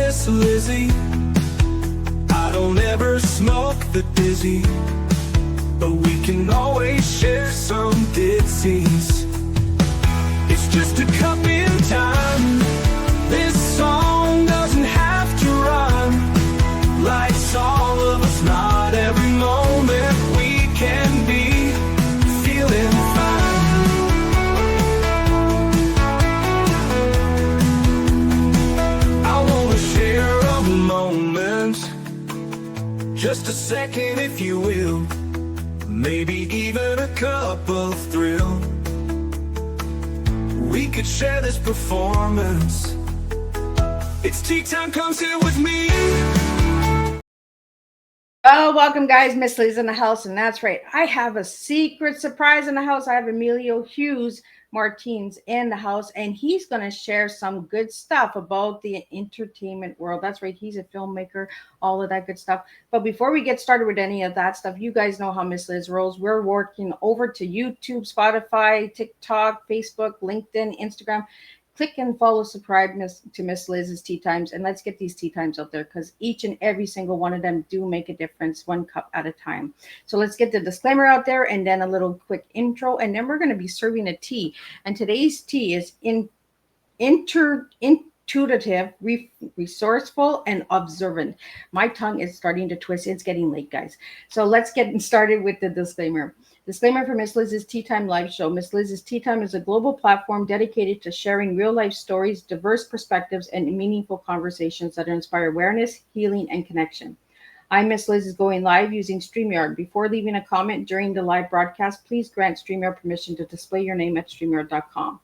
Miss Lizzie. I don't ever smoke the dizzy, but we can always share some ditsies. It's just a cup in time. This song doesn't have to rhyme. Life's all of us, not every moment we can be feeling fine. I wanna share a moment, just a second if you will, maybe even a cup of thrill. We could share this performance. It's tea time, come sit with me. Oh, welcome guys, Miss Liz in the house, and that's right. I have a secret surprise in the house. I have Emilio Hughes Martinez in the house, and he's going to share some good stuff about the entertainment world. That's right. He's a filmmaker, all of that good stuff. But before we get started with any of that stuff, you guys know how Miss Liz rolls. We're working over to YouTube, Spotify, TikTok, Facebook, LinkedIn, Instagram. Click and follow, subscribe to Miss Liz's Tea Times, and let's get these tea times out there, because each and every single one of them do make a difference, one cup at a time. So let's get the disclaimer out there, and then a little quick intro, and then we're going to be serving a tea. And today's tea is intuitive, resourceful, and observant. My tongue is starting to twist. It's getting late, guys. So let's get started with the disclaimer. Disclaimer for Miss Liz's Tea Time live show. Miss Liz's Tea Time is a global platform dedicated to sharing real-life stories, diverse perspectives, and meaningful conversations that inspire awareness, healing, and connection. I'm Miss Liz is going live using StreamYard. Before leaving a comment during the live broadcast, please grant StreamYard permission to display your name at StreamYard.com.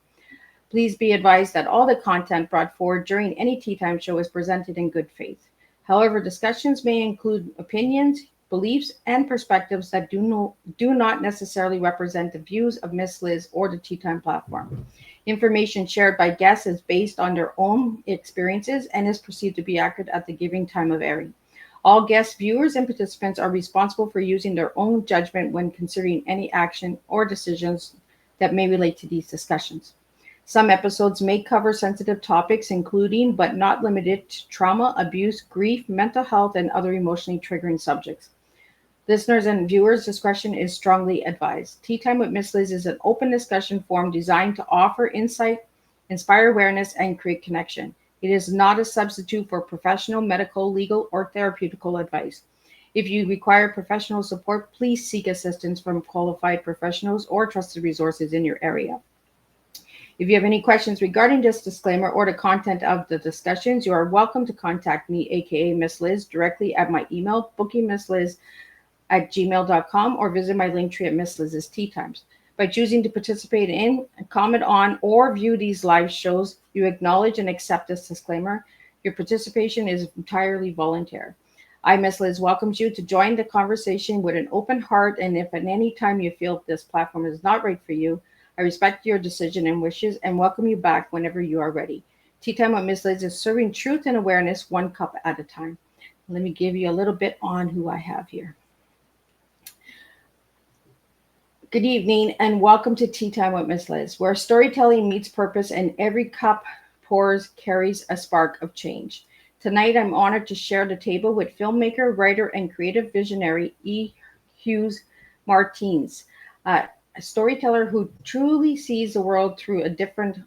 Please be advised that all the content brought forward during any Tea Time show is presented in good faith. However, discussions may include opinions, beliefs, and perspectives that do not necessarily represent the views of Miss Liz or the Tea Time platform. Information shared by guests is based on their own experiences and is perceived to be accurate at the given time of airing. All guests, viewers, and participants are responsible for using their own judgment when considering any action or decisions that may relate to these discussions. Some episodes may cover sensitive topics, including but not limited to trauma, abuse, grief, mental health, and other emotionally triggering subjects. Listeners and viewers' discretion is strongly advised. Tea Time with Miss Liz is an open discussion forum designed to offer insight, inspire awareness, and create connection. It is not a substitute for professional, medical, legal, or therapeutical advice. If you require professional support, please seek assistance from qualified professionals or trusted resources in your area. If you have any questions regarding this disclaimer or the content of the discussions, you are welcome to contact me, aka Miss Liz, directly at my email, bookingmissliz@gmail.com, or visit my link tree at Miss Liz's Tea Times. By choosing to participate in, comment on, or view these live shows, you acknowledge and accept this disclaimer. Your participation is entirely voluntary. I, Miss Liz, welcomes you to join the conversation with an open heart, and if at any time you feel this platform is not right for you, I respect your decision and wishes and welcome you back whenever you are ready. Tea Time with Miss Liz is serving truth and awareness one cup at a time. Let me give you a little bit on who I have here. Good evening and welcome to Tea Time with Miss Liz, where storytelling meets purpose and every cup pours carries a spark of change. Tonight, I'm honored to share the table with filmmaker, writer, and creative visionary Hughes Martinez, a storyteller who truly sees the world through a different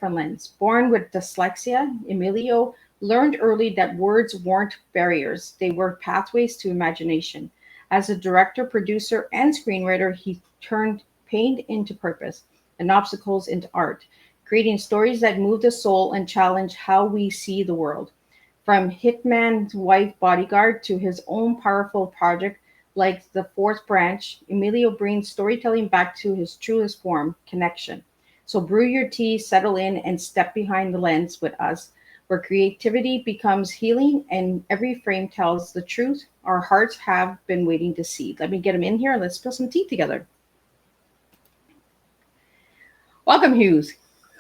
lens. Born with dyslexia, Emilio learned early that words weren't barriers, they were pathways to imagination. As a director, producer, and screenwriter, he turned pain into purpose and obstacles into art, creating stories that move the soul and challenge how we see the world. From Hitman's Wife Bodyguard to his own powerful project like The Fourth Branch, Emilio brings storytelling back to his truest form, connection. So brew your tea, settle in, and step behind the lens with us, where creativity becomes healing and every frame tells the truth our hearts have been waiting to see. Let me get him in here and let's spill some tea together. Welcome, Hughes.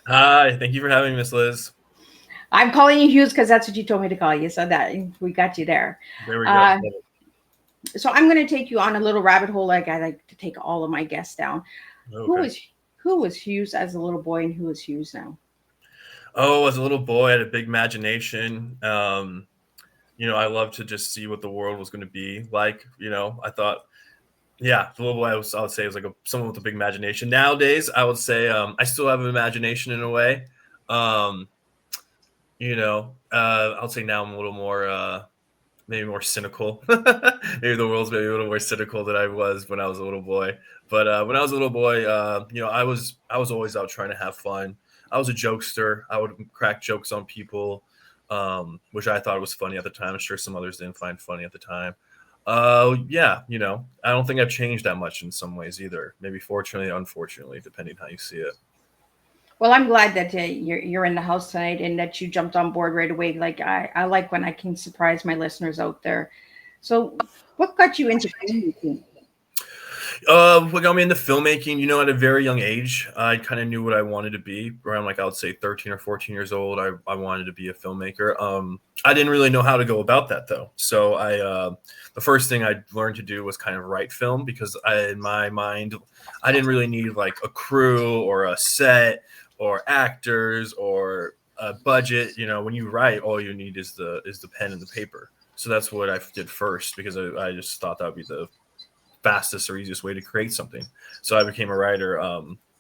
Hi, thank you for having me, Miss Liz. I'm calling you Hughes because that's what you told me to call you, so that we got you there. There we go. So I'm going to take you on a little rabbit hole like I like to take all of my guests down. Okay. Who was Hughes as a little boy and who is Hughes now? Oh, as a little boy, I had a big imagination. I loved to just see what the world was going to be like. I thought, yeah, the little boy I would say was like someone with a big imagination. Nowadays, I would say I still have an imagination in a way. Um, I'll say now I'm a little more maybe more cynical. Maybe the world's maybe a little more cynical than I was when I was a little boy. But when I was a little boy, I was always out trying to have fun. I was a jokester. I would crack jokes on people, which I thought was funny at the time. I'm sure some others didn't find funny at the time. Yeah, I don't think I've changed that much in some ways either. Maybe fortunately, unfortunately, depending how you see it. Well, I'm glad that you're in the house tonight and that you jumped on board right away. Like I like when I can surprise my listeners out there. So, what got you into filmmaking? What got me into filmmaking, at a very young age, I kind of knew what I wanted to be. Around like I would say 13 or 14 years old, I wanted to be a filmmaker. I didn't really know how to go about that though. So the first thing I learned to do was kind of write film because in my mind, I didn't really need like a crew or a set or actors or a budget. When you write, all you need is the pen and the paper. So that's what I did first because I just thought that would be the fastest or easiest way to create something. So I became a writer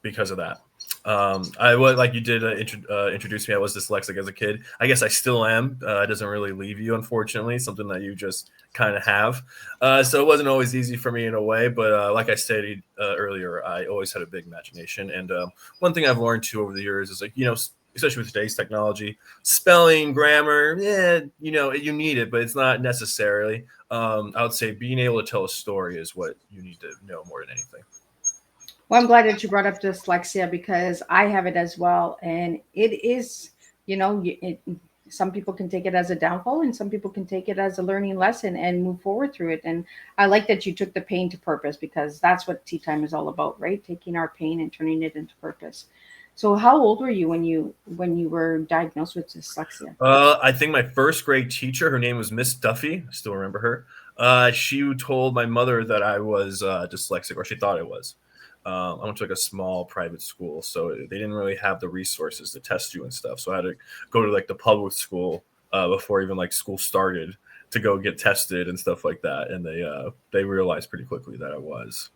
because of that. I was like you did introduce me. I was dyslexic as a kid. I guess I still am. It doesn't really leave you, unfortunately. Something that you just kind of have. So it wasn't always easy for me in a way. But like I stated earlier, I always had a big imagination. And one thing I've learned too over the years is like especially with today's technology, spelling, grammar, you need it, but it's not necessarily. I would say being able to tell a story is what you need to know more than anything. Well, I'm glad that you brought up dyslexia because I have it as well, and it is, some people can take it as a downfall, and some people can take it as a learning lesson and move forward through it. And I like that you took the pain to purpose because that's what tea time is all about, right? Taking our pain and turning it into purpose. So, how old were you when you were diagnosed with dyslexia? I think my first grade teacher, her name was Miss Duffy. I still remember her. She told my mother that I was dyslexic, or she thought I was. I went to like a small private school, so they didn't really have the resources to test you and stuff. So I had to go to like the public school before even like school started to go get tested and stuff like that. And they realized pretty quickly that I was.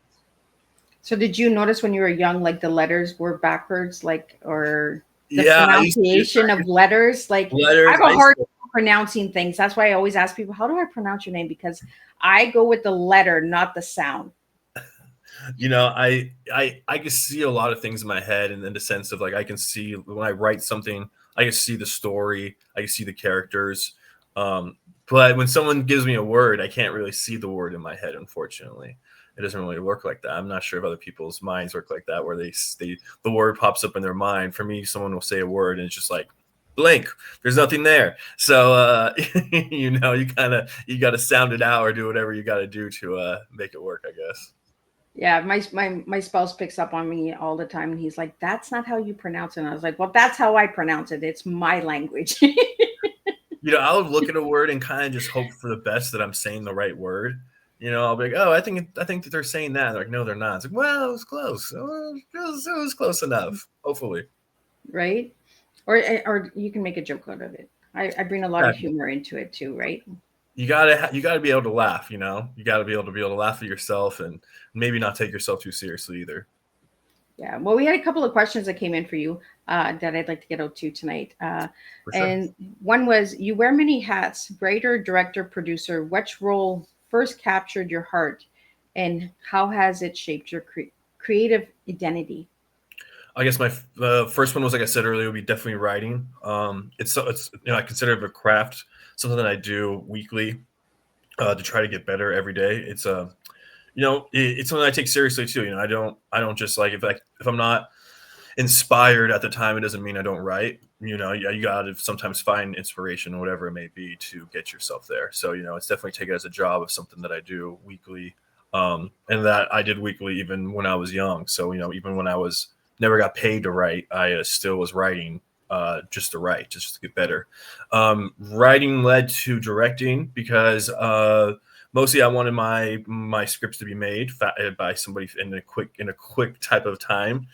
So, did you notice when you were young, like the letters were backwards, or the Yeah, pronunciation of letters? Like I letters. have a hard time pronouncing things. That's why I always ask people, "How do I pronounce your name?" Because I go with the letter, not the sound. I can see a lot of things in my head, and in the sense of like I can see when I write something, I can see the story, I can see the characters. But when someone gives me a word, I can't really see the word in my head. Unfortunately, it doesn't really work like that. I'm not sure if other people's minds work like that, where the word pops up in their mind. For me, someone will say a word, and it's just like blank. There's nothing there. So you got to sound it out or do whatever you got to do to make it work, I guess. Yeah, my spouse picks up on me all the time, and he's like, "That's not how you pronounce it." And I was like, "Well, that's how I pronounce it. It's my language." I would look at a word and kind of just hope for the best that I'm saying the right word. I'll be like, oh, I think that they're saying that. They're like, no, they're not. It's like, well, it was close. It was close enough. Hopefully, Right? Or you can make a joke out of it. I bring a lot of humor into it too, right? You gotta be able to laugh. You gotta be able to laugh at yourself and maybe not take yourself too seriously either. Yeah. Well, we had a couple of questions that came in for you that I'd like to get out to tonight. For sure. And one was, you wear many hats: writer, director, producer. Which role first captured your heart, and how has it shaped your creative identity? I guess my first one was, like I said earlier, would be definitely writing. It's I consider it a craft, something that I do weekly to try to get better every day. It's it's something I take seriously too. I don't just like if I'm not inspired at the time, it doesn't mean I don't write. You got to sometimes find inspiration, whatever it may be, to get yourself there. So it's definitely take it as a job of something that I do weekly, and that I did weekly even when I was young. So even when I was never got paid to write, I still was writing just to write, just to get better. Writing led to directing because mostly I wanted my scripts to be made by somebody in a quick type of time.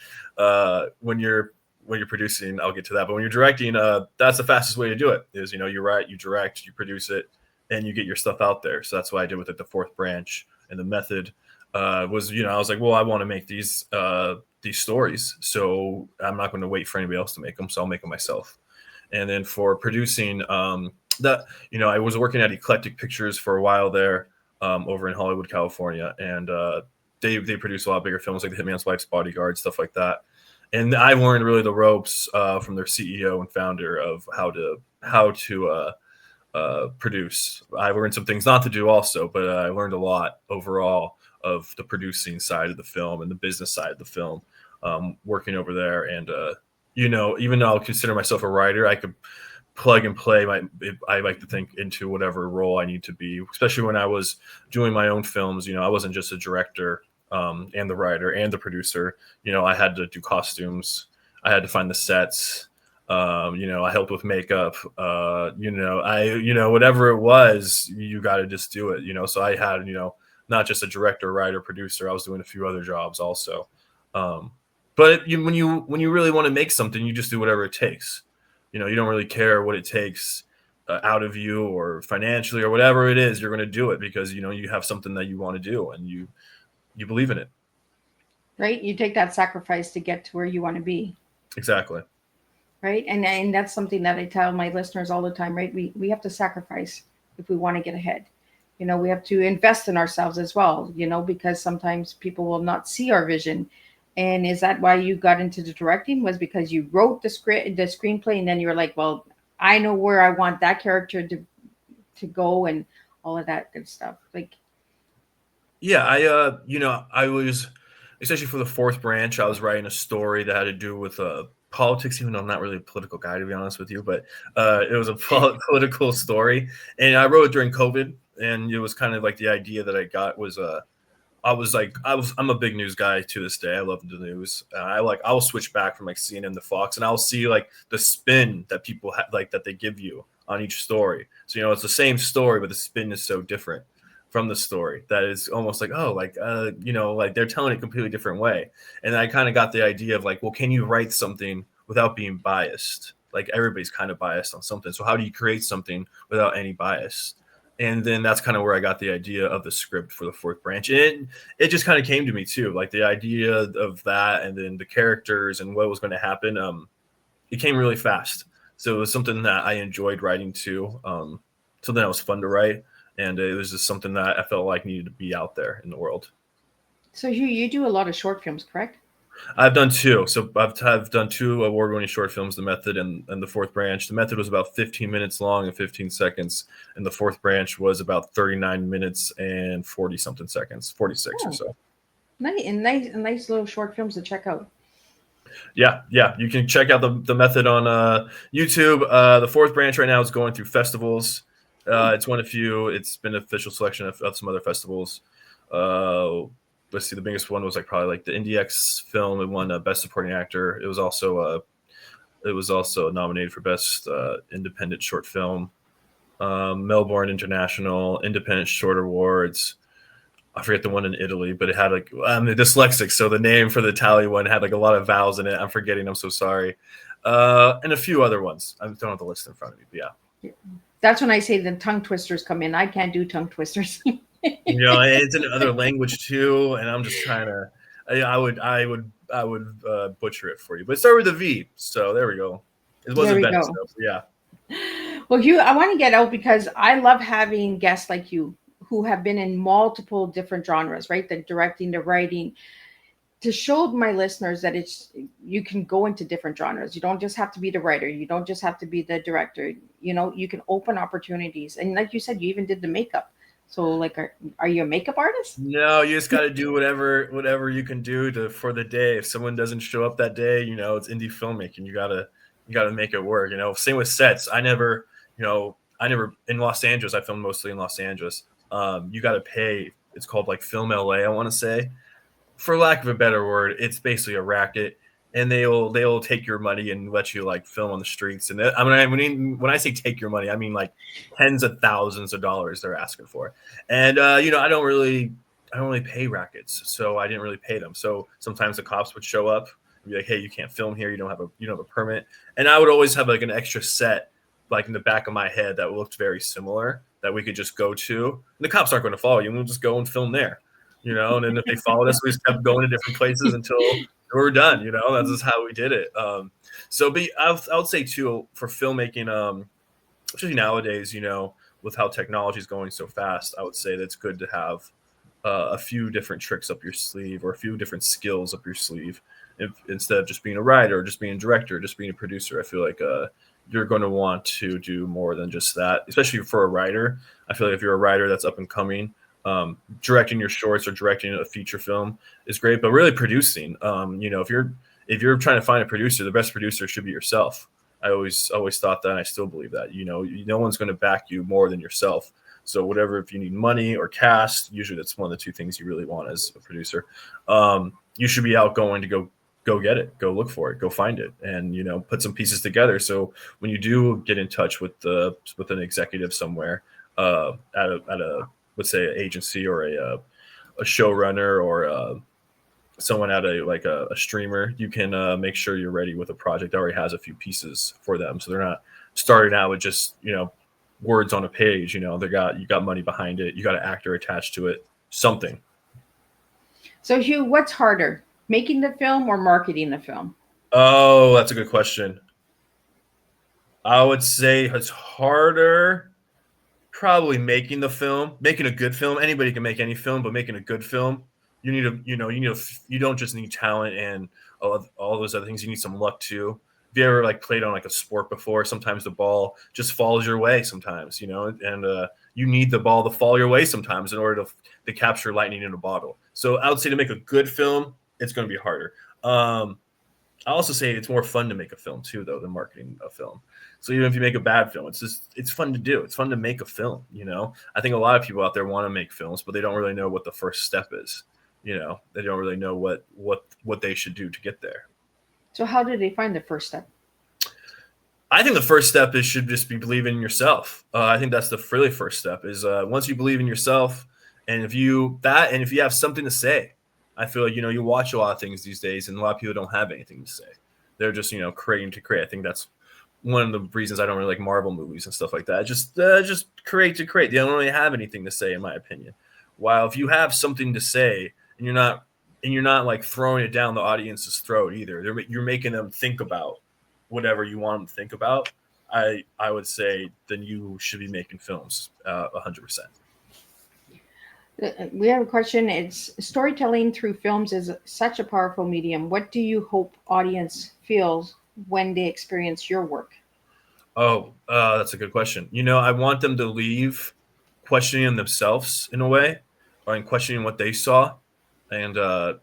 When you're when you're producing, I'll get to that. But when you're directing, that's the fastest way to do it. Is, you know, you write, you direct, you produce it, and you get your stuff out there. So that's what I did with it. The fourth branch and the method was, you know, I was like, well, I want to make these stories, so I'm not going to wait for anybody else to make them. So I'll make them myself. And then for producing, that, you know, I was working at Eclectic Pictures for a while there, over in Hollywood, California, and they produce a lot bigger films like The Hitman's Wife's Bodyguard, stuff like that. And I learned really the ropes from their CEO and founder of how to produce. I learned some things not to do also, but I learned a lot overall of the producing side of the film and the business side of the film, working over there. And you know, even though I'll consider myself a writer, I could plug and play I like to think into whatever role I need to be, especially when I was doing my own films. You know, I wasn't just a director and the writer and the producer. You know, I had to do costumes, I had to find the sets, you know, I helped with makeup, you know, whatever it was, you got to just do it, you know. So I had, you know, not just a director, writer, producer, I was doing a few other jobs also. But when you really want to make something, you just do whatever it takes. You know, you don't really care what it takes out of you or financially or whatever it is. You're going to do it because, you know, you have something that you want to do and you believe in it. Right? You take that sacrifice to get to where you want to be. Exactly. Right? And that's something that I tell my listeners all the time, right? We have to sacrifice if we want to get ahead. You know, we have to invest in ourselves as well, you know, because sometimes people will not see our vision. And is that why you got into the directing? Was because you wrote the screenplay, and then you were like, well, I know where I want that character to go and all of that good stuff. Like, yeah, you know, I was, especially for the fourth branch, I was writing a story that had to do with politics, even though I'm not really a political guy, to be honest with you, but it was a political story, and I wrote it during COVID, and it was kind of like the idea that I got was I'm a big news guy to this day. I love the news. I'll switch back from like CNN to Fox, and I'll see like the spin that people like that they give you on each story. So, you know, it's the same story, but the spin is so different from the story that is almost like, oh, like, you know, like they're telling it a completely different way. And I kind of got the idea of like, well, can you write something without being biased? Like everybody's kind of biased on something. So how do you create something without any bias? And then that's kind of where I got the idea of the script for the fourth branch. And it just kind of came to me too, like the idea of that, and then the characters and what was going to happen. It came really fast. So it was something that I enjoyed writing too. Something that was fun to write. And it was just something that I felt like needed to be out there in the world. so you do a lot of short films, correct? I've done two. So I've done two award-winning short films, The Method and the Fourth Branch. The Method was about 15 minutes long and 15 seconds. And The Fourth Branch was about 39 minutes and 40-something seconds, 46 or so. Nice little short films to check out. Yeah. You can check out the Method on YouTube. The Fourth Branch right now is going through festivals. It's won a few. It's been an official selection of some other festivals. Let's see, the biggest one was like probably like the IndieX film. It won Best Supporting Actor. It was also nominated for Best Independent Short Film. Melbourne International Independent Short Awards. I forget the one in Italy, but it had like, I'm dyslexic, so the name for the Italian one had like a lot of vowels in it. I'm forgetting. I'm so sorry. And a few other ones. I don't have the list in front of me, but yeah. That's when I say the tongue twisters come in. I can't do tongue twisters. You know, it's in another language too, and I'm just trying to. I would butcher it for you, but it started with a V, so there we go. It wasn't bad stuff. Yeah. Well, Hugh, I want to get out because I love having guests like you who have been in multiple different genres, right? The directing, the writing, to show my listeners that you can go into different genres. You don't just have to be the writer. You don't just have to be the director. You know, you can open opportunities. And like you said, you even did the makeup. So like, are you a makeup artist? No, you just got to do whatever you can do for the day. If someone doesn't show up that day, you know, it's indie filmmaking. You gotta make it work. You know, same with sets. I never in Los Angeles. I filmed mostly in Los Angeles. You got to pay. It's called like Film LA, I want to say. For lack of a better word, it's basically a racket, and they'll take your money and let you like film on the streets. And when I say take your money, I mean like tens of thousands of dollars they're asking for. And you know, I don't really pay rackets, so I didn't really pay them. So sometimes the cops would show up, be like, hey, you can't film here. You don't have a permit. And I would always have like an extra set like in the back of my head that looked very similar that we could just go to. And the cops aren't going to follow you. We'll just go and film there, you know. And then if they followed us, we just kept going to different places until we were done. You know, that's just how we did it. So, but I would say too for filmmaking, especially nowadays, you know, with how technology is going so fast, I would say that's good to have a few different tricks up your sleeve or a few different skills up your sleeve. Instead of just being a writer, or just being a director, or just being a producer, I feel like you're going to want to do more than just that, especially for a writer. I feel like if you're a writer that's up and coming, directing your shorts or directing a feature film is great, but really producing, you know, if you're trying to find a producer, the best producer should be yourself. I always thought that, and I still believe that. You know, no one's going to back you more than yourself. So whatever, if you need money or cast, usually that's one of the two things you really want as a producer. You should be outgoing to go get it, go look for it, go find it, and you know, put some pieces together. So when you do get in touch with an executive somewhere, at a let's say an agency or a showrunner or someone at a streamer, you can make sure you're ready with a project that already has a few pieces for them, so they're not starting out with just, you know, words on a page. You know, you got money behind it, you got an actor attached to it, something. So Hugh, what's harder, making the film or marketing the film? Oh, that's a good question. I would say it's harder probably making the film, making a good film. Anybody can make any film, but making a good film, you don't just need talent and all those other things. You need some luck too. If you ever like played on like a sport before, sometimes the ball just falls your way sometimes, you know, and you need the ball to fall your way sometimes in order to capture lightning in a bottle. So I would say to make a good film, it's going to be harder. I also say it's more fun to make a film too, though, than marketing a film. So even if you make a bad film, it's fun to do. It's fun to make a film. You know, I think a lot of people out there want to make films, but they don't really know what the first step is. You know, they don't really know what they should do to get there. So how do they find the first step? I think the first step should just be believing in yourself. I think that's the really first step is once you believe in yourself, and if you have something to say. I feel like, you know, you watch a lot of things these days and a lot of people don't have anything to say. They're just, you know, creating to create. I think that's one of the reasons I don't really like Marvel movies and stuff like that. Just create to create. They don't really have anything to say, in my opinion. While if you have something to say and you're not like throwing it down the audience's throat either, you're making them think about whatever you want them to think about. I would say then you should be making films 100%. We have a question. It's storytelling through films is such a powerful medium. What do you hope audience feels when they experience your work? Oh, that's a good question. You know, I want them to leave questioning themselves in a way, or in questioning what they saw, and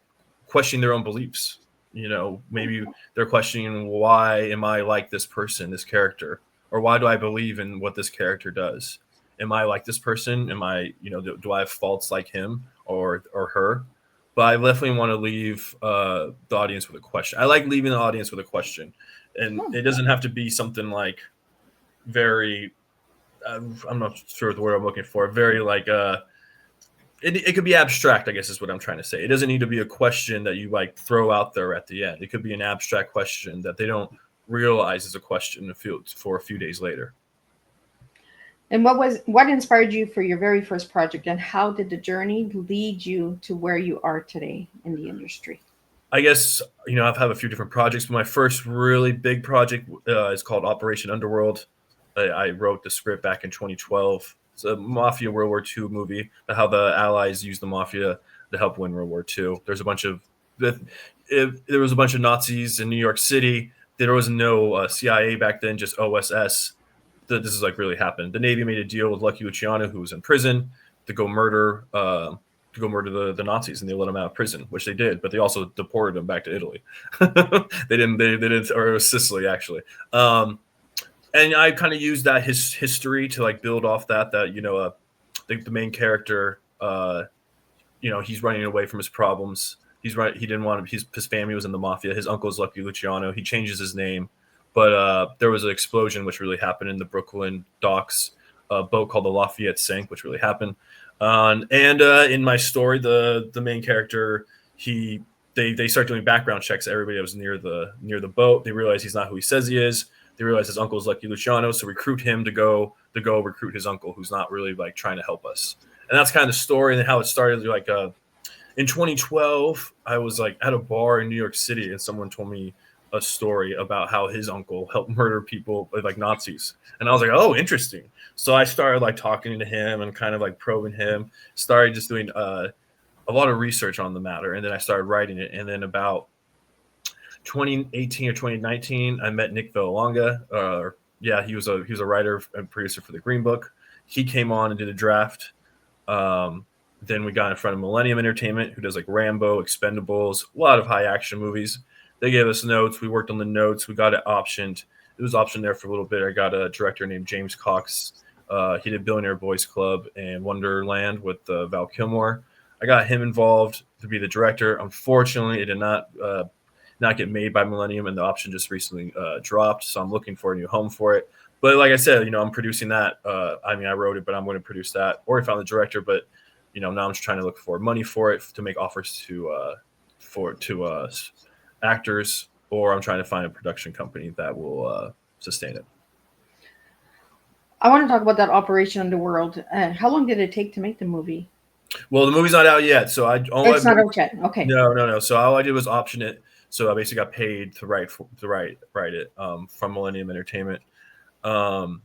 questioning their own beliefs. You know, maybe they're questioning, why am I like this person, this character, or why do I believe in what this character does? Am I like this person? Am I, you know, do I have faults like him or her? But I definitely want to leave the audience with a question. I like leaving the audience with a question, and it doesn't have to be something like very. I'm not sure the word I'm looking for. Very like it could be abstract, I guess is what I'm trying to say. It doesn't need to be a question that you like throw out there at the end. It could be an abstract question that they don't realize is a question for a few days later. And what inspired you for your very first project, and how did the journey lead you to where you are today in the industry? I guess, you know, I've had a few different projects, but my first really big project is called Operation Underworld. I wrote the script back in 2012. It's a Mafia World War II movie, how the Allies used the Mafia to help win World War II. There was a bunch of Nazis in New York City. There was no CIA back then, just OSS. This is like really happened. The Navy made a deal with Lucky Luciano, who was in prison, to go murder the Nazis, and they let him out of prison, which they did. But they also deported him back to Italy. They didn't, or it was Sicily actually. And I kind of used that history to like build off that you know, the main character, you know, he's running away from his problems. He's right. He didn't want to. His family was in the Mafia. His uncle's Lucky Luciano. He changes his name. But there was an explosion which really happened in the Brooklyn docks. A boat called the Lafayette sank, which really happened. And in my story, the main character, he they start doing background checks. Everybody that was near the boat. They realize he's not who he says he is. They realize his uncle is Lucky Luciano, so recruit him to go recruit his uncle, who's not really like trying to help us. And that's kind of the story and how it started. Like in 2012, I was like at a bar in New York City, and someone told me a story about how his uncle helped murder people like Nazis, and I was like, oh, interesting. So I started like talking to him and kind of like probing him. Started just doing a lot of research on the matter, and then I started writing it. And then about 2018 or 2019, I met Nick Villalonger. He was a writer and producer for the Green Book. He came on and did a draft. Then we got in front of Millennium Entertainment, who does like Rambo, Expendables, a lot of high action movies. They gave us notes. We worked on the notes. We got it optioned. It was optioned there for a little bit. I got a director named James Cox. He did Billionaire Boys Club and Wonderland with Val Kilmer. I got him involved to be the director. Unfortunately, it did not get made by Millennium, and the option just recently dropped. So I'm looking for a new home for it. But like I said, I'm producing that. I wrote it, but I'm going to produce that. Or I found the director, but now I'm just trying to look for money for it to make offers to actors, or I'm trying to find a production company that will sustain it. I want to talk about that Operation Underworld. How long did it take to make the movie? Well, the movie's not out yet, so it's not out yet. Okay. No. So all I did was option it. So I basically got paid to write it from Millennium Entertainment. So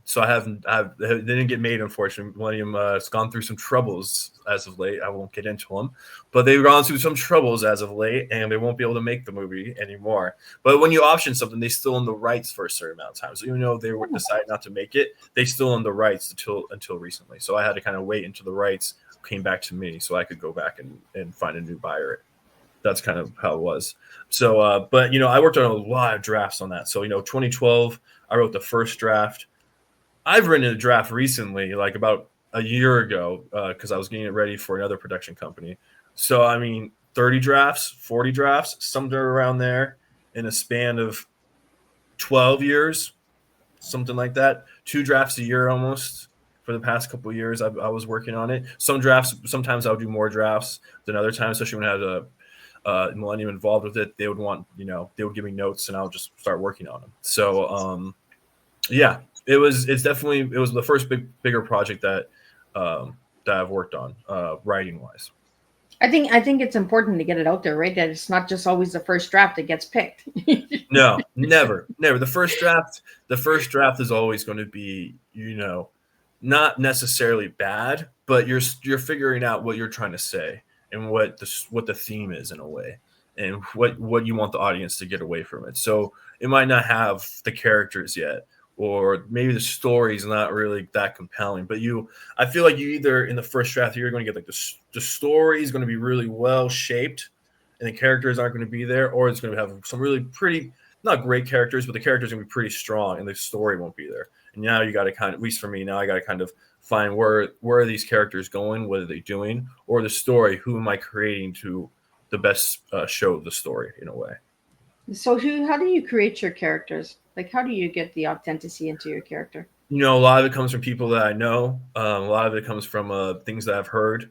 they didn't get made, unfortunately. Millennium has gone through some troubles as of late. I won't get into them, but they've gone through some troubles as of late, and they won't be able to make the movie anymore. But when you option something, they still own the rights for a certain amount of time. So even though they decided not to make it, they still own the rights until recently. So I had to kind of wait until the rights came back to me, so I could go back and find a new buyer. That's kind of how it was. So, but I worked on a lot of drafts on that. So 2012. I wrote the first draft. I've written a draft recently, like about a year ago, because I was getting it ready for another production company. So, 30 drafts, 40 drafts, somewhere around there in a span of 12 years, something like that. 2 drafts a year almost for the past couple of years. I was working on it. Some drafts, sometimes I'll do more drafts than other times, especially when I had Millennium involved with it. They would want, they would give me notes and I'll just start working on them. So, it was the first bigger project that I've worked on, writing wise. I think it's important to get it out there, right? That it's not just always the first draft that gets picked. No, never. The first draft is always going to be, not necessarily bad, but you're figuring out what you're trying to say and what the theme is in a way, and what you want the audience to get away from it. So it might not have the characters yet, or maybe the story is not really that compelling, but I feel like you either in the first draft, you're going to get like the story is going to be really well shaped and the characters aren't going to be there, or it's going to have some really pretty, not great characters, but the characters are going to be pretty strong and the story won't be there. And now you got to kind of, at least for me, now I got to kind of find where are these characters going, what are they doing, or the story, who am I creating to the best show the story in a way. So how do you create your characters? Like, how do you get the authenticity into your character? A lot of it comes from people that I know. A lot of it comes from things that I've heard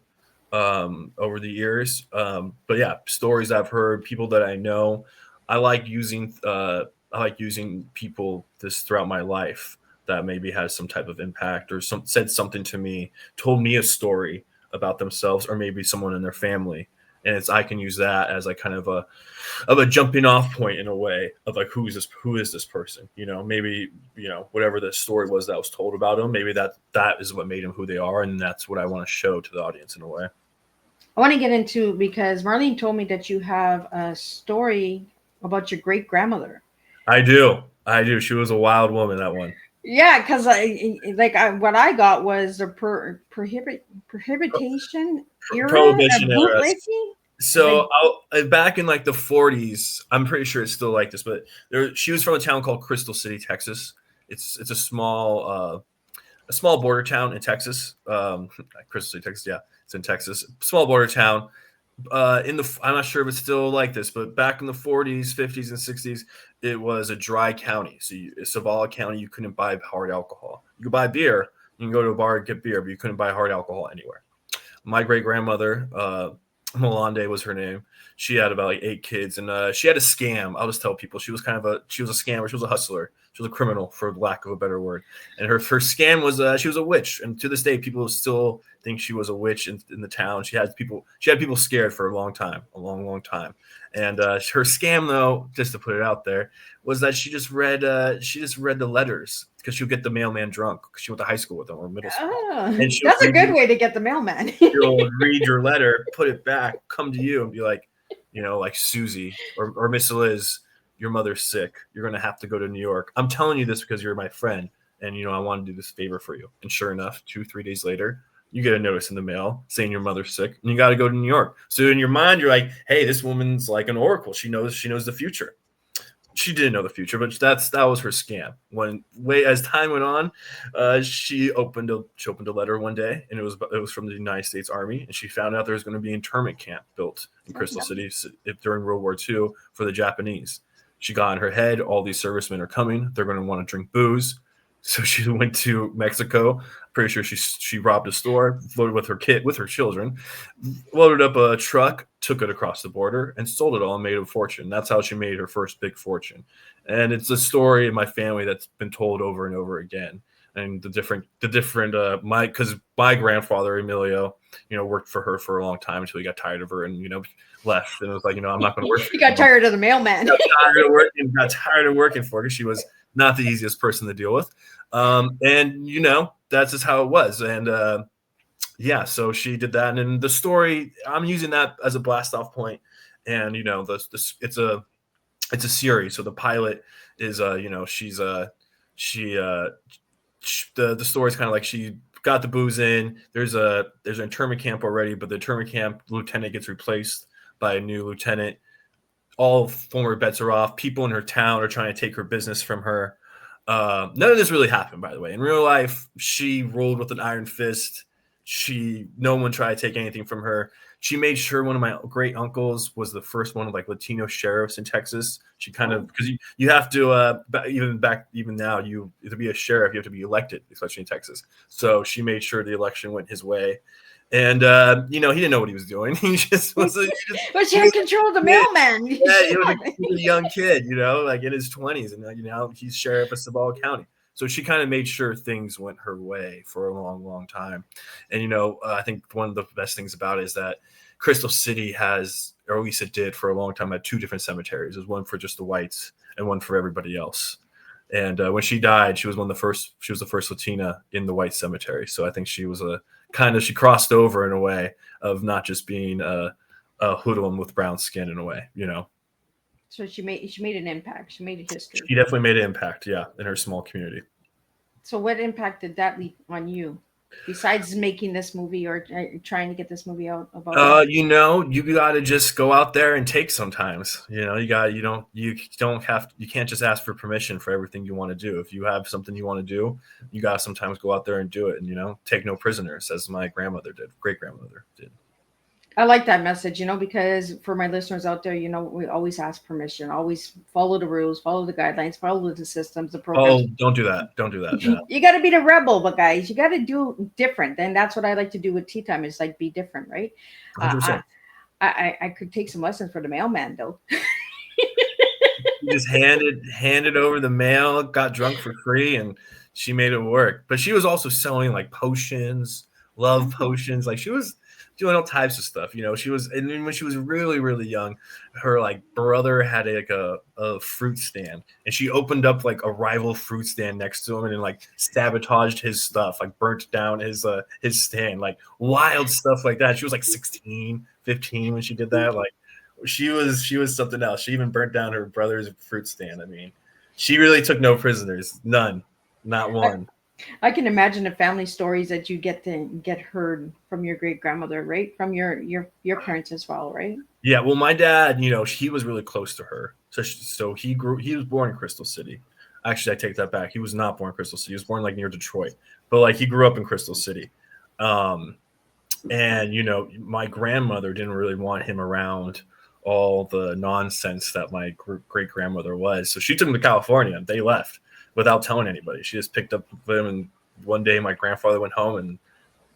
over the years. But yeah, stories I've heard, people that I know. I like using people this throughout my life that maybe has some type of impact or said something to me, told me a story about themselves, or maybe someone in their family. And I can use that as like kind of a jumping off point in a way of like, who is this person? Maybe, whatever the story was that was told about them, maybe that is what made them who they are. And that's what I want to show to the audience in a way. I want to get into, because Marlene told me that you have a story about your great grandmother. I do. She was a wild woman, that one. Yeah, because what I got was the prohibition era. So back in like the 40s, I'm pretty sure it's still like this, but she was from a town called Crystal City, Texas. It's a small border town in Texas. Crystal City, Texas. Yeah, it's in Texas. Small border town. I'm not sure if it's still like this, but back in the 40s, 50s, and 60s, it was a dry county. So Zavala County, you couldn't buy hard alcohol. You could buy beer. You can go to a bar and get beer, but you couldn't buy hard alcohol anywhere. My great grandmother Melande was her name. She had about like 8 kids, and she had a scam. I'll just tell people she was she was a scammer. She was a hustler. She was a criminal, for lack of a better word. And her first scam was she was a witch, and to this day, people still think she was a witch in the town. She had people scared for a long time, a long, long time. And her scam, though, just to put it out there, was that she just read the letters because she'll get the mailman drunk because she went to high school with him or middle school. Oh, And she'll that's a good way to get the mailman. she'll read your letter, put it back, come to you, and be like, like Susie or Miss Liz, your mother's sick. You're gonna have to go to New York. I'm telling you this because you're my friend, and I want to do this favor for you. And sure enough, 2-3 days later, you get a notice in the mail saying your mother's sick, and you got to go to New York. So in your mind, you're like, hey, this woman's like an oracle. She knows the future. She didn't know the future, but that was her scam. As time went on, she opened a letter one day, and it was from the United States Army, and she found out there was going to be an internment camp built in Crystal City during World War II for the Japanese. She got in her head, all these servicemen are coming. They're going to want to drink booze. So she went to Mexico. Pretty sure she robbed a store, loaded with her children, loaded up a truck, took it across the border, and sold it all and made a fortune. That's how she made her first big fortune. And it's a story in my family that's been told over and over again. And because my grandfather Emilio, worked for her for a long time until he got tired of her and left. And it was like, I'm not going to work. He got tired of the mailman. Got tired of working for her because she was not the easiest person to deal with. And that's just how it was. And so she did that. And in the story, I'm using that as a blast off point. And it's a series. So the pilot is the story's kind of like she got the booze in. There's an internment camp already, but the internment camp lieutenant gets replaced by a new lieutenant. All former bets are off. People in her town are trying to take her business from her. None of this really happened, by the way. In real life, she ruled with an iron fist. No one tried to take anything from her. She made sure one of my great uncles was the first one of like Latino sheriffs in Texas. She kind of, because you have to, even now, to be a sheriff, you have to be elected, especially in Texas. So she made sure the election went his way. And, he didn't know what he was doing. He just was. But she had control of the mailman. Yeah, he was a young kid, like in his 20s. And, he's sheriff of Cibola County. So she kind of made sure things went her way for a long, long time. And, I think one of the best things about it is that Crystal City has, or at least it did for a long time, had 2 different cemeteries. There's one for just the whites and one for everybody else. And when she died, she was the first Latina in the white cemetery. So I think she was she crossed over in a way of not just being a hoodlum with brown skin in a way, So she made an impact. She made a history. She definitely made an impact, yeah, in her small community. So what impact did that leave on you, besides making this movie or trying to get this movie out about? You got to just go out there and take sometimes. You can't just ask for permission for everything you want to do. If you have something you want to do, you got to sometimes go out there and do it. And take no prisoners, as my great grandmother did. I like that message, because for my listeners out there, we always ask permission, always follow the rules, follow the guidelines, follow the systems, the programs. Oh, don't do that. Don't do that. No. You got to be the rebel, but guys, you got to do different. And that's what I like to do with Tea Time, is like be different, right? 100%. I could take some lessons for the mailman, though. You just handed over the mail, got drunk for free, and she made it work. But she was also selling like potions, love potions. Like she was doing all types of stuff. She was, and then when she was really, really young, her like brother had a fruit stand, and she opened up like a rival fruit stand next to him and then like sabotaged his stuff, like burnt down his stand, like wild stuff like that. She was like 16, 15 when she did that. Like she was something else. She even burnt down her brother's fruit stand. I mean, she really took no prisoners, none, not one. I can imagine the family stories that you get heard from your great grandmother, right? From your parents as well, right? Yeah. Well, my dad, he was really close to her. So he was born in Crystal City. Actually, I take that back. He was not born in Crystal City. He was born like near Detroit, but like he grew up in Crystal City. And my grandmother didn't really want him around all the nonsense that my great grandmother was. So she took him to California and they left without telling anybody. She just picked up them, and one day my grandfather went home and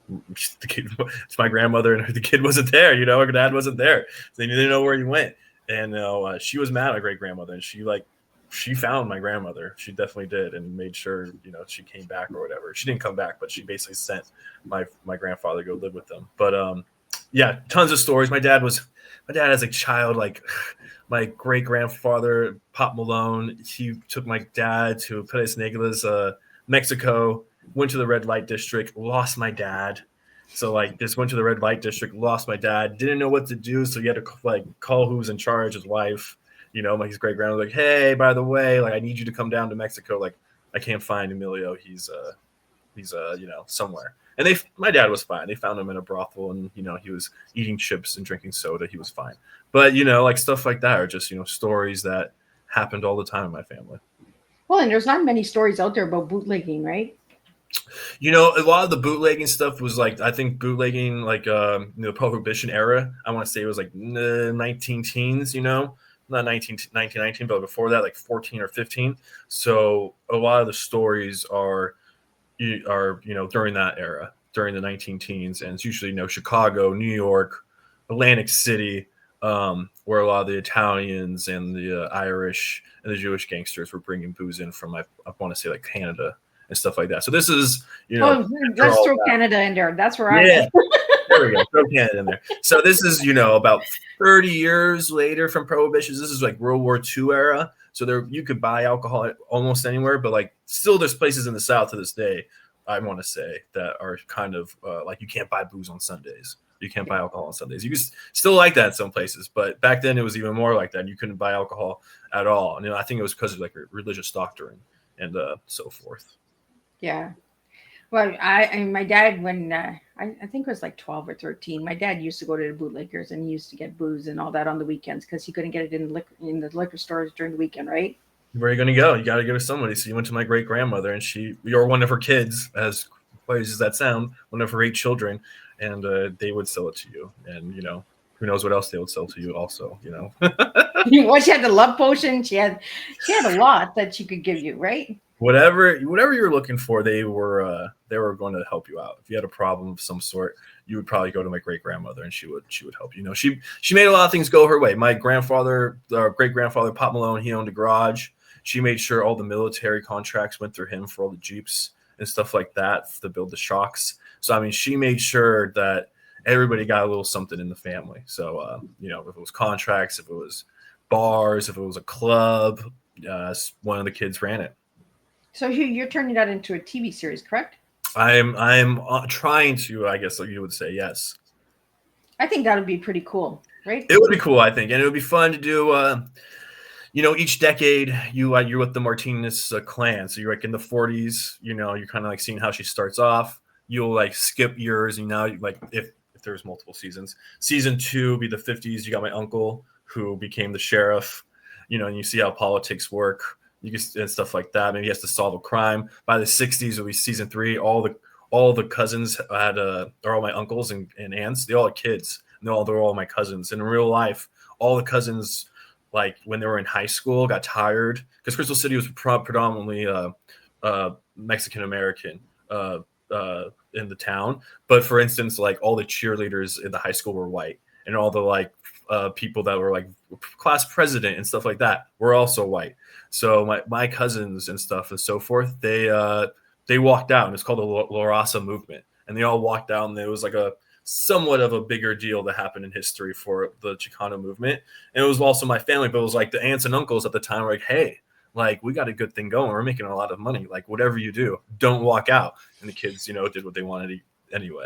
the kid, it's my grandmother, and the kid wasn't there. You know, her dad wasn't there. They didn't know where he went, and she was mad at my great grandmother, and she found my grandmother. She definitely did, and made sure she came back or whatever. She didn't come back, but she basically sent my grandfather to go live with them. But yeah, tons of stories. My dad as a child, like my great grandfather Pop Malone, he took my dad to Perez Negras, Mexico. Went to the red light district, lost my dad. So like just went to the red light district, lost my dad, didn't know what to do. So he had to like call who's in charge, his wife, his great grandmother, like, hey, by the way, like I need you to come down to Mexico. Like I can't find Emilio. He's somewhere. And my dad was fine. They found him in a brothel, and he was eating chips and drinking soda. He was fine. But like stuff like that are just stories that happened all the time in my family. Well, and there's not many stories out there about bootlegging, right? A lot of the bootlegging stuff was like, I think bootlegging, like the Prohibition era, I want to say it was like 19 teens, not 1919, but before that, like 14 or 15. So a lot of the stories are during that era, during the 19 teens, and it's usually Chicago, New York, Atlantic City, where a lot of the Italians and the Irish and the Jewish gangsters were bringing booze in from, I want to say, like Canada and stuff like that. So this is, let's throw Canada in there. That's where I am. There we go. Throw Canada in there. So this is, about 30 years later from Prohibition. This is like World War II era. So you could buy alcohol almost anywhere, but like still there's places in the South to this day, I want to say, that are kind of like you can't buy booze on Sundays. You can't buy alcohol on Sundays. You can still like that in some places, but back then it was even more like that. You couldn't buy alcohol at all. And I think it was because of like religious doctrine and so forth. Yeah. Well, my dad, when I think it was like 12 or 13, my dad used to go to the bootleggers and he used to get booze and all that on the weekends because he couldn't get it in the liquor stores during the weekend, right? Where are you going to go? You got to go to somebody. So you went to my great grandmother, and you're one of her kids, as crazy as that sound, one of her 8 children, and they would sell it to you. And who knows what else they would sell to you also. Well, she had the love potion. She had a lot that she could give you, right? Whatever you're looking for, they were going to help you out. If you had a problem of some sort, you would probably go to my great grandmother, and she would help you. She made a lot of things go her way. My grandfather, great grandfather Pop Malone, he owned a garage. She made sure all the military contracts went through him for all the Jeeps and stuff like that to build the shocks. So I mean, she made sure that everybody got a little something in the family. So if it was contracts, if it was bars, if it was a club, one of the kids ran it. So you're turning that into a TV series, correct? I'm trying to, I guess you would say, yes. I think that would be pretty cool, right? It would be cool, I think, and it would be fun to do. Each decade you're with the Martinez clan, so you're like in the 40s. You're kind of like seeing how she starts off. You'll like skip years, and now like if there's multiple seasons, season 2 will be the 50s. You got my uncle who became the sheriff. And you see how politics work. You can and stuff like that. Maybe he has to solve a crime. By the 60s, it'll be season 3. All the cousins are all my uncles and aunts. They all had kids. And they're all my cousins. And in real life, all the cousins, like when they were in high school, got tired because Crystal City was predominantly Mexican American in the town. But for instance, like all the cheerleaders in the high school were white, and all the like people that were like class president and stuff like that were also white. So my cousins and stuff and so forth, they walked out, and it's called the La Raza movement, and they all walked out, and it was like a somewhat of a bigger deal that happened in history for the Chicano movement. And it was also my family, but it was like the aunts and uncles at the time were like, hey, like we got a good thing going. We're making a lot of money. Like whatever you do, don't walk out. And the kids, did what they wanted anyway,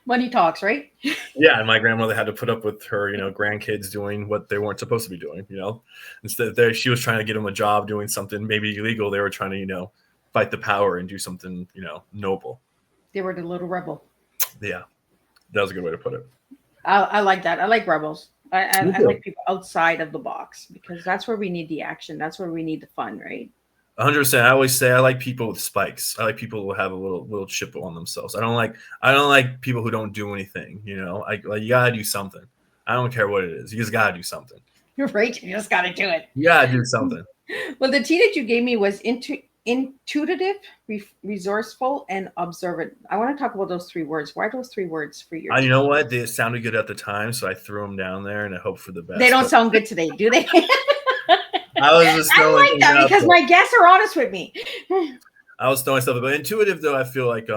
Money talks, right? Yeah. And my grandmother had to put up with her, grandkids doing what they weren't supposed to be doing, Instead she was trying to get them a job doing something maybe illegal. They were trying to, fight the power and do something, noble. They were the little rebel. Yeah. That was a good way to put it. I like that. I like rebels. I like people outside of the box because that's where we need the action. That's where we need the fun, right? 100%. I always say I like people with spikes. I like people who have a little chip on themselves. I don't like people who don't do anything. Like you gotta do something. I don't care what it is. You just gotta do something. You're right. You just gotta do it. You gotta do something. Well, the tea that you gave me was intuitive, resourceful, and observant. I want to talk about those 3 words. Why are those 3 words for your You team? know what? They sounded good at the time, so I threw them down there and I hope for the They best. don't But sound good today, do they? I was just I throwing like things that out because there. my guests are honest with me. I was throwing stuff, but intuitive though, I feel like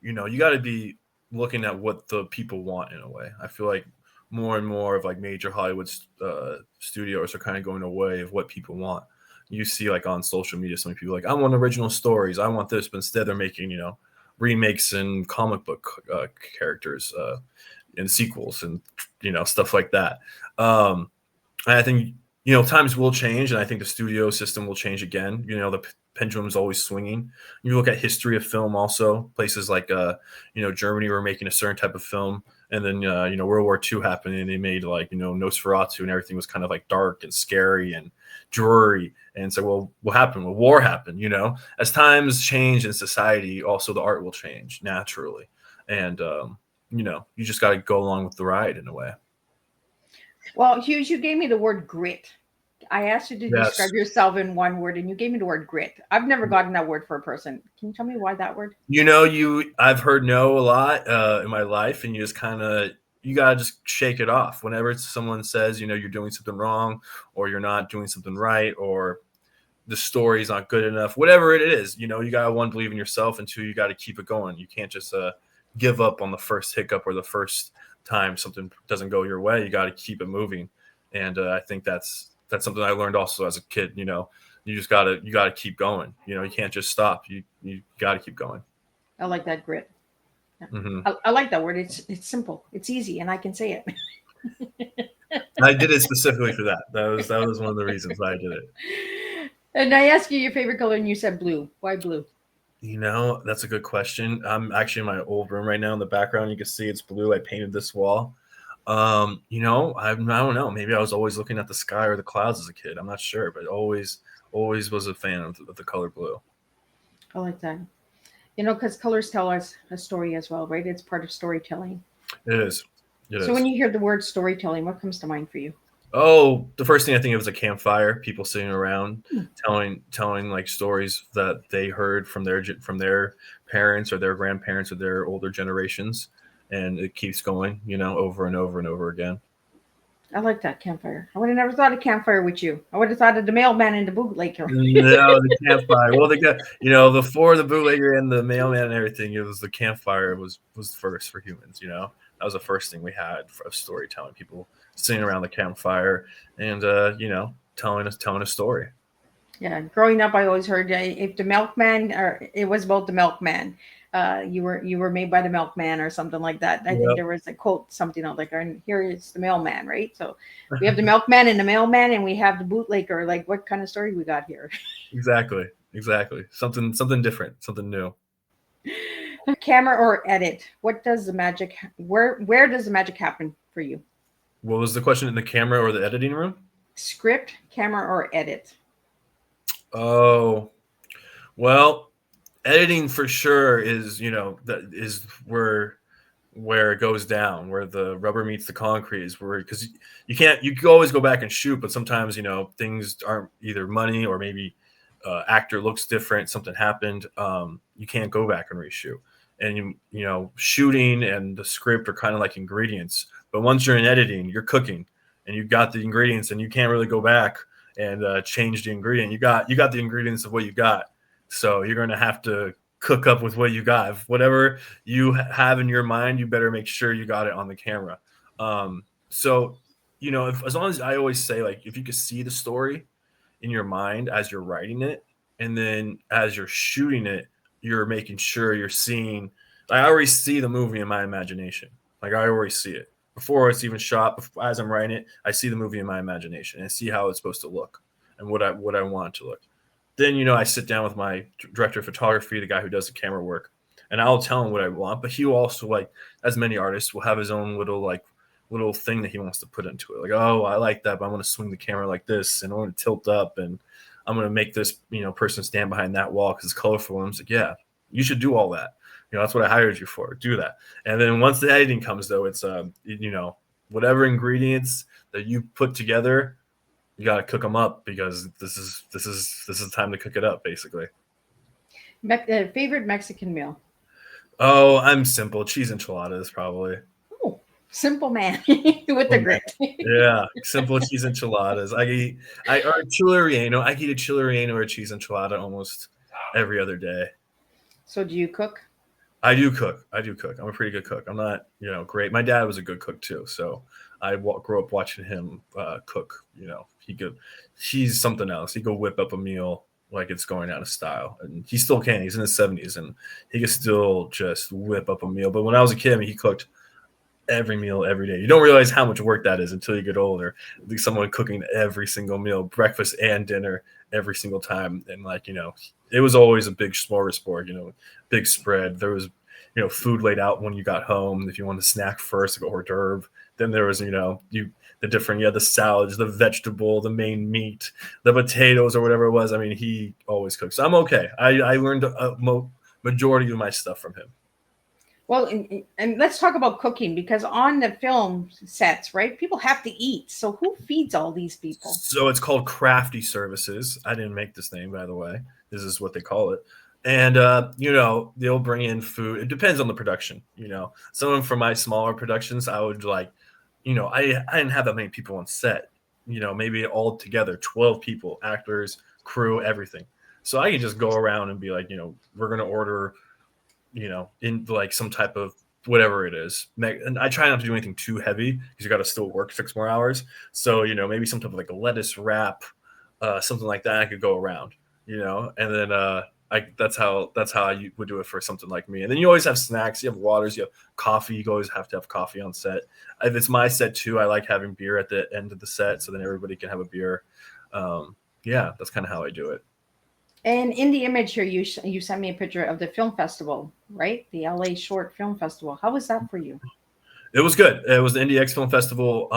you know, you got to be looking at what the people want in a way. I feel like more and more of like major Hollywood studios are kind of going away of what people want. You see like on social media, some people are like, I want original stories, I want this, but instead they're making, you know, remakes and comic book characters and sequels and, you know, stuff like that. And I think, you know, times will change, and I think the studio system will change again. You know, the pendulum is always swinging. You look at history of film, also places like, you know, Germany were making a certain type of film, and then you know, World War II happened, and they made like, you know, Nosferatu, and everything was kind of like dark and scary and dreary. And so, well, what happened? Well, war happened. You know, as times change in society, also the art will change naturally, and you know, you just got to go along with the ride in a way. Well, Hughes, you gave me the word grit. I asked you to Yes. describe yourself in 1 word, and you gave me the word grit. I've never gotten that word for a person. Can you tell me why that word? You know, I've heard no a lot in my life, and you just kind of, you gotta just shake it off whenever someone says, you know, you're doing something wrong, or you're not doing something right, or the story's not good enough. Whatever it is, you know, you gotta, one, believe in yourself, and two, you gotta keep it going. You can't just give up on the first hiccup or the first time something doesn't go your way. You got to keep it moving, and I think that's something I learned also as a kid. You know, you gotta keep going. You know, you can't just stop. You got to keep going. I like that grit. Yeah. Hmm. I like that word. It's simple. It's easy, and I can say it. I did it specifically for that. That was one of the reasons why I did it. And I asked you your favorite color, and you said blue. Why blue? You know, that's a good question. I'm actually in my old room right now. In the background, you can see it's blue. I painted this wall. You know, I don't know. Maybe I was always looking at the sky or the clouds as a kid. I'm not sure, but always was a fan of the color blue. I like that. You know, because colors tell us a story as well, right? It's part of storytelling. It is. It So when is. you hear the word storytelling, what comes to mind for you? Oh, the first thing I think of is a campfire, people sitting around Hmm. telling like stories that they heard from their parents or their grandparents or their older generations, and it keeps going, you know, over and over and over again. I like that campfire. I would have never thought of campfire with you. I would have thought of the mailman and the bootlegger. No, the campfire. Well, the you know, before the bootlegger and the mailman and everything, it was the campfire was first for humans. You know, that was the first thing we had of storytelling. People sitting around the campfire and you know, telling a story. Yeah, growing up, I always heard if the milkman, or it was about the milkman, you were made by the milkman or something like that. I think Yep. there was a quote, something like, and here is the mailman, right? So we have the milkman and the mailman, and we have the bootlegger. Like, what kind of story we got here? Exactly. Exactly. Something different, something new. Camera or edit? What does the magic? Where does the magic happen for you? What was the question, in the camera or the editing room? Script, camera, or edit? Oh, well, editing for sure is, you know, that is where it goes down, where the rubber meets the concrete, is where, because you can always go back and shoot, but sometimes, you know, things aren't either money or maybe actor looks different, something happened. You can't go back and reshoot. And you know, shooting and the script are kind of like ingredients, but once you're in editing, you're cooking, and you got the ingredients, and you can't really go back and change the ingredient. You got the ingredients of what you got, so you're going to have to cook up with what you got. If whatever you have in your mind, you better make sure you got it on the camera. So, you know, as long as, I always say, like, if you could see the story in your mind as you're writing it, and then as you're shooting it, you're making sure you're seeing. I already see the movie in my imagination. Like, I already see it before it's even shot. As I'm writing it, I see the movie in my imagination and see how it's supposed to look and what I want it to look. Then, you know, I sit down with my director of photography, the guy who does the camera work, and I'll tell him what I want. But he will also, like, as many artists, will have his own little thing that he wants to put into it. Like, oh, I like that, but I'm going to swing the camera like this, and I'm going to tilt up, and I'm going to make this, you know, person stand behind that wall because it's colorful. And I'm like, yeah, you should do all that. You know, that's what I hired you for. Do that. And then once the editing comes, though, it's you know, whatever ingredients that you put together, you got to cook them up because this is time to cook it up, basically. Favorite Mexican meal? Oh, I'm simple. Cheese enchiladas, probably. Oh, simple man with the grit. Yeah, simple cheese enchiladas. Or chile relleno. I eat a chile relleno or a cheese enchilada almost every other day. So do you cook? I do cook. I'm a pretty good cook. I'm not, great. My dad was a good cook too, so I grew up watching him cook. He's something else. He could whip up a meal like it's going out of style, and he still can. He's in his 70s, and he can still just whip up a meal. But when I was a kid, I mean, he cooked every meal every day. You don't realize how much work that is until you get older. Like someone cooking every single meal, breakfast and dinner, every single time, and it was always a big smorgasbord. Big spread. There was food laid out when you got home. If you wanted to snack first, like hors d'oeuvre. Then there was the salads, the vegetable, the main meat, the potatoes, or whatever it was. I mean, he always cooked. So I'm okay. I learned a majority of my stuff from him. Well, and let's talk about cooking, because on the film sets, right, people have to eat. So who feeds all these people? So it's called crafty services. I didn't make this name, by the way. This is what they call it. And, they'll bring in food. It depends on the production. Someone from my smaller productions, I would I didn't have that many people on set, maybe all together, 12 people, actors, crew, everything. So I could just go around and be like, we're going to order, in like some type of whatever it is. And I try not to do anything too heavy because you got to still work 6 more hours. So, maybe some type of like a lettuce wrap, something like that I could go around, and then, that's how I would do it for something like me. And then you always have snacks, you have waters, you have coffee. You always have to have coffee on set. If it's my set too, I like having beer at the end of the set, so then everybody can have a beer. Yeah, that's kind of how I do it. And in the image here, you sent me a picture of the film festival, right? The LA Short Film Festival. How was that for you? It was good. It was the IndieX Film Festival.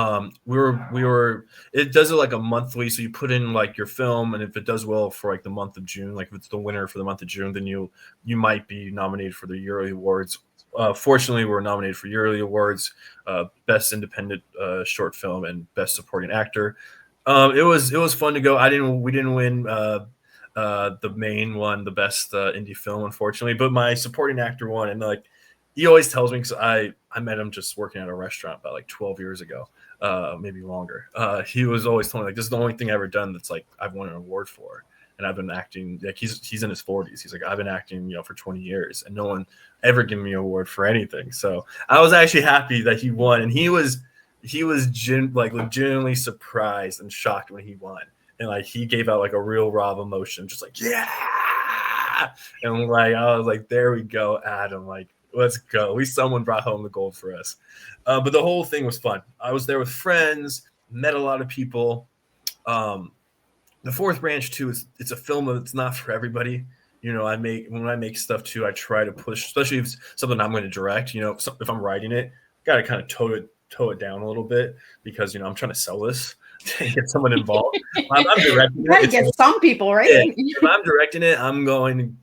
We were. It does it like a monthly, so you put in like your film, and if it does well for like the month of June, like if it's the winner for the month of June, then you might be nominated for the yearly awards. Fortunately, we're nominated for yearly awards, best independent short film and best supporting actor. It was fun to go. We didn't win the main one, the best indie film, unfortunately, but my supporting actor won, and like. He always tells me, because I met him just working at a restaurant about like 12 years ago, maybe longer. He was always telling me, like, this is the only thing I've ever done that's like I've won an award for. And I've been acting, like he's in his 40s. He's like, I've been acting, for 20 years, and no one ever given me an award for anything. So I was actually happy that he won, and he was legitimately surprised and shocked when he won, and like he gave out like a real raw emotion, just like yeah, and like I was like, there we go, Adam, like. Let's go. At least someone brought home the gold for us. But the whole thing was fun. I was there with friends, met a lot of people. The Fourth Branch too it's a film that's not for everybody. When I make stuff too, I try to push, especially if it's something I'm going to direct. If I'm writing it, got to kind of toe it down a little bit, because I'm trying to sell this to get someone involved. I'm directing it. Get some people, right? Yeah, if I'm directing it, I'm going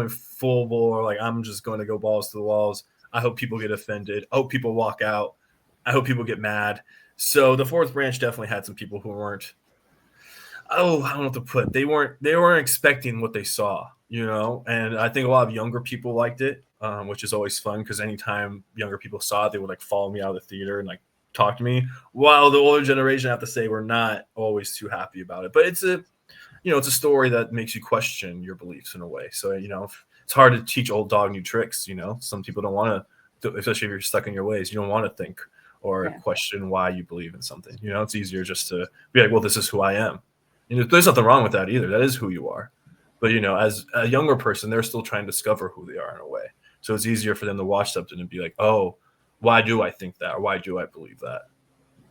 full bore. Like I'm just going to go balls to the walls. I hope people get offended. I hope people walk out. I hope people get mad. So the Fourth Branch definitely had some people who weren't. I don't know what to put. They weren't expecting what they saw, And I think a lot of younger people liked it, which is always fun, because anytime younger people saw it, they would like follow me out of the theater and like talk to me. While the older generation, I have to say, we're not always too happy about it. But it's a story that makes you question your beliefs in a way. So it's hard to teach old dog new tricks. Some people don't want to, especially if you're stuck in your ways. You don't want to think or question why you believe in something. It's easier just to be like, well, this is who I am. There's nothing wrong with that either. That is who you are. But as a younger person, they're still trying to discover who they are in a way. So it's easier for them to watch something and be like, oh, why do I think that? Or why do I believe that?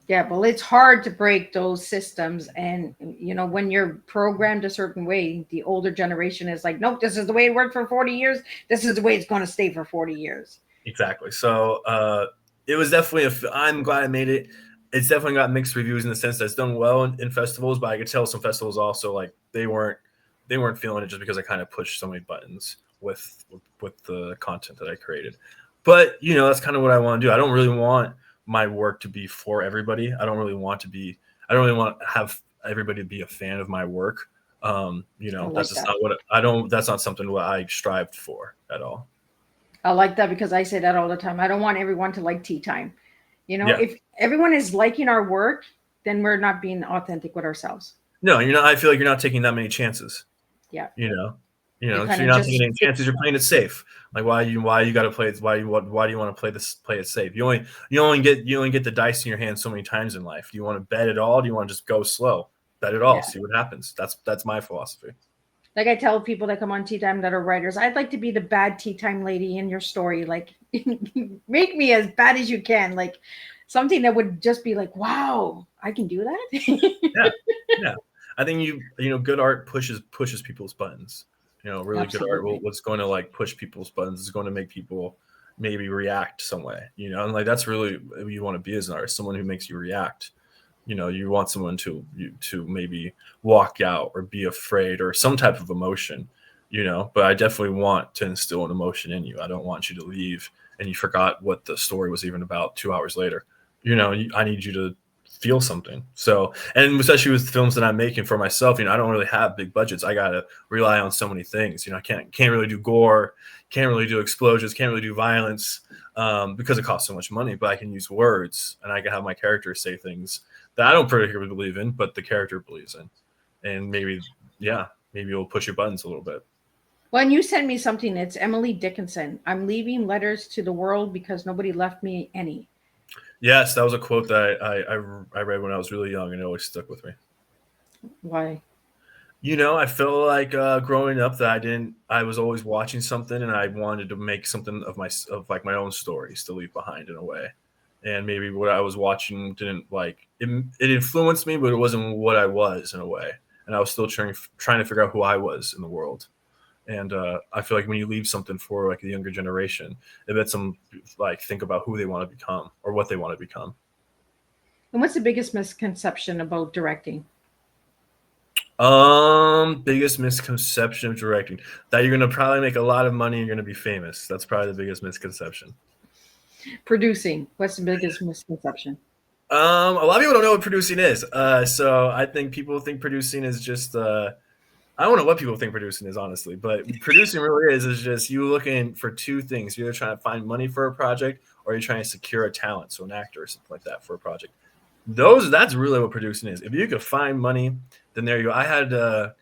Yeah, well, it's hard to break those systems. And, when you're programmed a certain way, the older generation is like, nope, this is the way it worked for 40 years. This is the way it's going to stay for 40 years. Exactly. So it was definitely, I'm glad I made it. It's definitely got mixed reviews in the sense that it's done well in festivals, but I could tell some festivals also, like, they weren't feeling it just because I kind of pushed so many buttons with the content that I created. But, that's kind of what I want to do. I don't really want my work to be for everybody. I don't really want to have everybody to be a fan of my work. You know, I that's like just that. not what I don't. That's not something what I strived for at all. I like that because I say that all the time. I don't want everyone to like tea time. You know, Yeah. if everyone is liking our work, then we're not being authentic with ourselves. No, you're not. I feel like you're not taking that many chances. Yeah. You know, You're so kind you're of not taking just any chances. You're playing it safe. Like why you got to play it? Why do you want to play it safe? You only get the dice in your hand so many times in life. Do you want to bet it all? Do you want to just go slow? Bet it all. yeah. See what happens. That's my philosophy. Like I tell people that come on tea time that are writers, I'd like to be the bad tea time lady in your story. Like make me as bad as you can. Like something that would just be like, wow, I can do that. Yeah, yeah. I think good art pushes people's buttons. You know, really good art. Absolutely. What's going to like push people's buttons is going to make people maybe react some way. You know, and like that's really what you want to be as an artist, someone who makes you react. You know, you want someone to maybe walk out or be afraid or some type of emotion. You know, but I definitely want to instill an emotion in you. I don't want you to leave and you forgot what the story was even about 2 hours later. You know, I need you to feel something. So, and especially with films that I'm making for myself, you know, I don't really have big budgets. I gotta rely on so many things. You know, I can't really do gore, can't really do explosions, can't really do violence because it costs so much money. But I can use words, and I can have my character say things that I don't particularly believe in, but the character believes in, and maybe, yeah, maybe it'll push your buttons a little bit. Well, and you sent me something. It's Emily Dickinson. I'm leaving letters to the world because nobody left me any. Yes, that was a quote that I read when I was really young, and it always stuck with me. Why? You know, I feel like growing up that I was always watching something and I wanted to make something of like my own stories to leave behind in a way. And maybe what I was watching didn't like it influenced me, but it wasn't what I was in a way. And I was still trying to figure out who I was in the world. And I feel like when you leave something for like the younger generation, it lets them like think about who they want to become or what they want to become. And what's the biggest misconception about directing? Biggest misconception of directing that you're gonna probably make a lot of money. You're gonna be famous. That's probably the biggest misconception. Producing. What's the biggest misconception? A lot of people don't know what producing is. So I think people think producing is just. I don't know what people think producing is, honestly, but producing really is just you looking for two things. You're either trying to find money for a project or you're trying to secure a talent, so an actor or something like that for a project. That's really what producing is. If you could find money, then there you go. I had the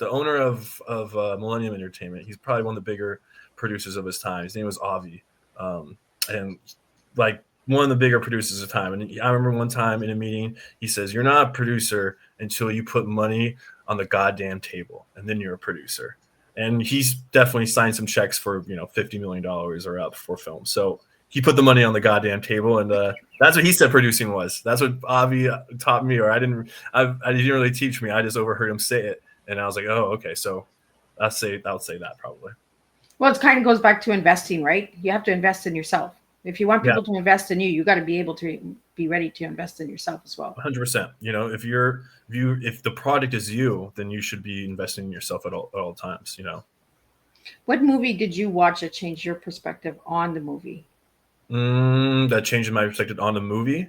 owner of Millennium Entertainment. He's probably one of the bigger producers of his time. His name was Avi, and like one of the bigger producers of time. And I remember one time in a meeting, he says, "You're not a producer until you put money on the goddamn table, and then you're a producer." And he's definitely signed some checks for $50 million or out for film. So he put the money on the goddamn table, and that's what he said producing was. That's what Avi taught me, or I didn't really teach me. I just overheard him say it, and I was like, oh, okay. So I'll say that probably. Well, it kind of goes back to investing, right? You have to invest in yourself. If you want Yeah, people to invest in you, you got to be able to be ready to invest in yourself as well. 100%. You know, if the product is you, then you should be investing in yourself at all times. You know, What movie did you watch that changed your perspective on the movie? that changes my perspective on the movie,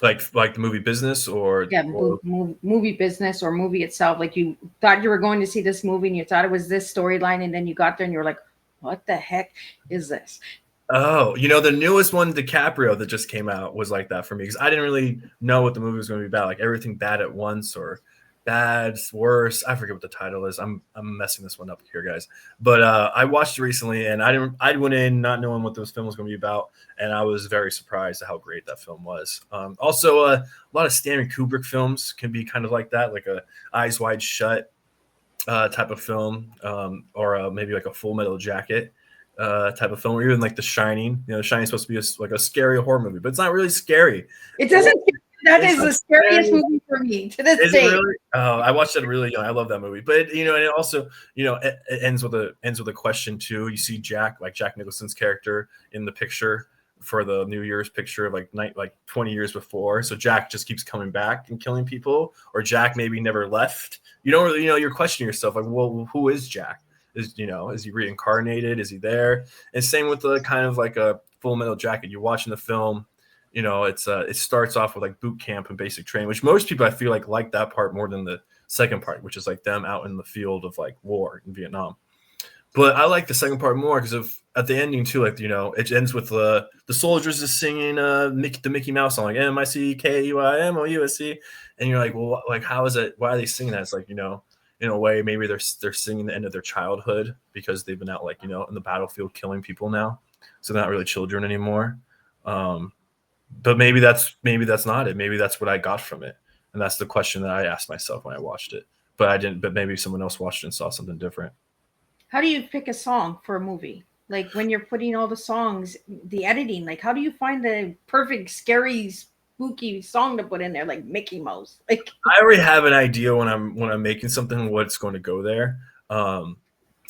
like the movie business Yeah, or movie business or movie itself. Like you thought you were going to see this movie and you thought it was this storyline, and then you got there and you're like, what the heck is this? oh, the newest one, DiCaprio, that just came out was like that for me because I didn't really know what the movie was going to be about. Like Everything Bad at Once or Bad Worse. I forget what the title is. I'm messing this one up here, guys. But I watched it recently, and I went in not knowing what this film was going to be about, and I was very surprised at how great that film was. Also, a lot of Stanley Kubrick films can be kind of like that, like a Eyes Wide Shut type of film, or maybe like a Full Metal Jacket type of film, or even like The Shining. The Shining is supposed to be like a scary horror movie, but it's not really scary. It doesn't. That It's is not the scariest scary. movie for me to this Is it day. really? Oh, I watched it really young. I love that movie, but and it also, it ends with a question too. You see Jack Nicholson's character in the picture for the New Year's picture of like 20 years before. So Jack just keeps coming back and killing people, or Jack maybe never left. You don't really, you're questioning yourself like, well, who is Jack? Is he reincarnated? Is he there? And same with the kind of like a Full Metal Jacket. You're watching the film, You know, it starts off with like boot camp and basic training, which most people I feel like that part more than the second part, which is like them out in the field of like war in Vietnam. But I like the second part more because of at the ending too, like, you know, it ends with the soldiers just singing the Mickey Mouse song, like MICKUIMOUSC, and you're like, well, like how is it? Why are they singing that? It's like, you know, in a way, maybe they're singing the end of their childhood because they've been out, like, you know, in the battlefield killing people now, so they're not really children anymore. But maybe that's not it. Maybe that's what I got from it, and that's the question that I asked myself when I watched it. But I didn't. But maybe someone else watched it and saw something different. How do you pick a song for a movie? Like when you're putting all the songs, the editing, like how do you find the perfect scary spooky song to put in there, like Mickey Mouse? Like I already have an idea when I'm making something what's going to go there.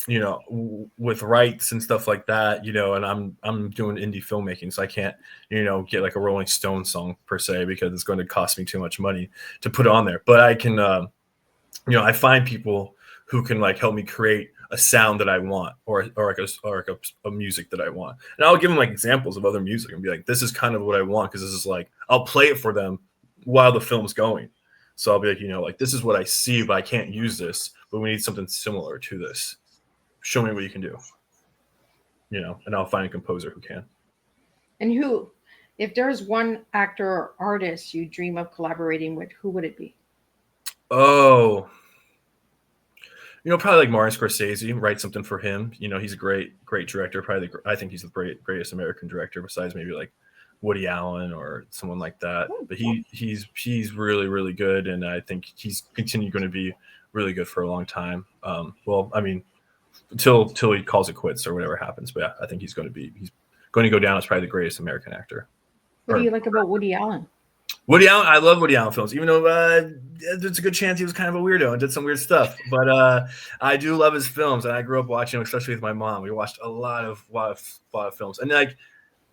You know, with rights and stuff like that, you know, and I'm doing indie filmmaking, so I can't, you know, get like a Rolling Stone song per se because it's going to cost me too much money to put on there. But I can, you know, I find people who can like help me create a sound that I want, or like a music that I want, and I'll give them like examples of other music and be like, this is kind of what I want, because this is like, I'll play it for them while the film's going. So I'll be like, you know, like this is what I see, but I can't use this, but we need something similar to this. Show me what you can do, you know, and I'll find a composer who can. and who, if there's one actor or artist you dream of collaborating with, who would it be? Oh, you know, probably like Martin Scorsese. Write something for him. You know, he's a great director. Probably, I think he's the greatest American director, besides maybe like Woody Allen or someone like that. But he's really, really good, and I think he's continued going to be really good for a long time. Well, I mean, until he calls it quits or whatever happens. But yeah, I think he's going to go down as probably the greatest American actor. What do you like about Woody Allen? Woody Allen, I love Woody Allen films, even though there's a good chance he was kind of a weirdo and did some weird stuff. But I do love his films, and I grew up watching them, especially with my mom. We watched a lot of films, and like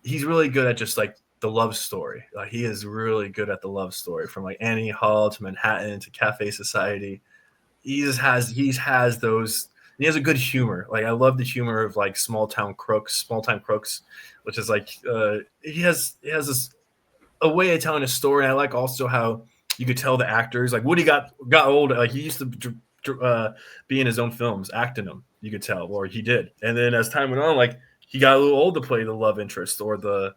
he's really good at just like the love story. Like he is really good at the love story, from like Annie Hall to Manhattan to Cafe Society. He has those. He has a good humor. Like I love the humor of like small time crooks, which is like he has this a way of telling a story. And I like also how you could tell the actors, like Woody got older. Like he used to be in his own films, acting them. You could tell, or he did. And then as time went on, like he got a little old to play the love interest or the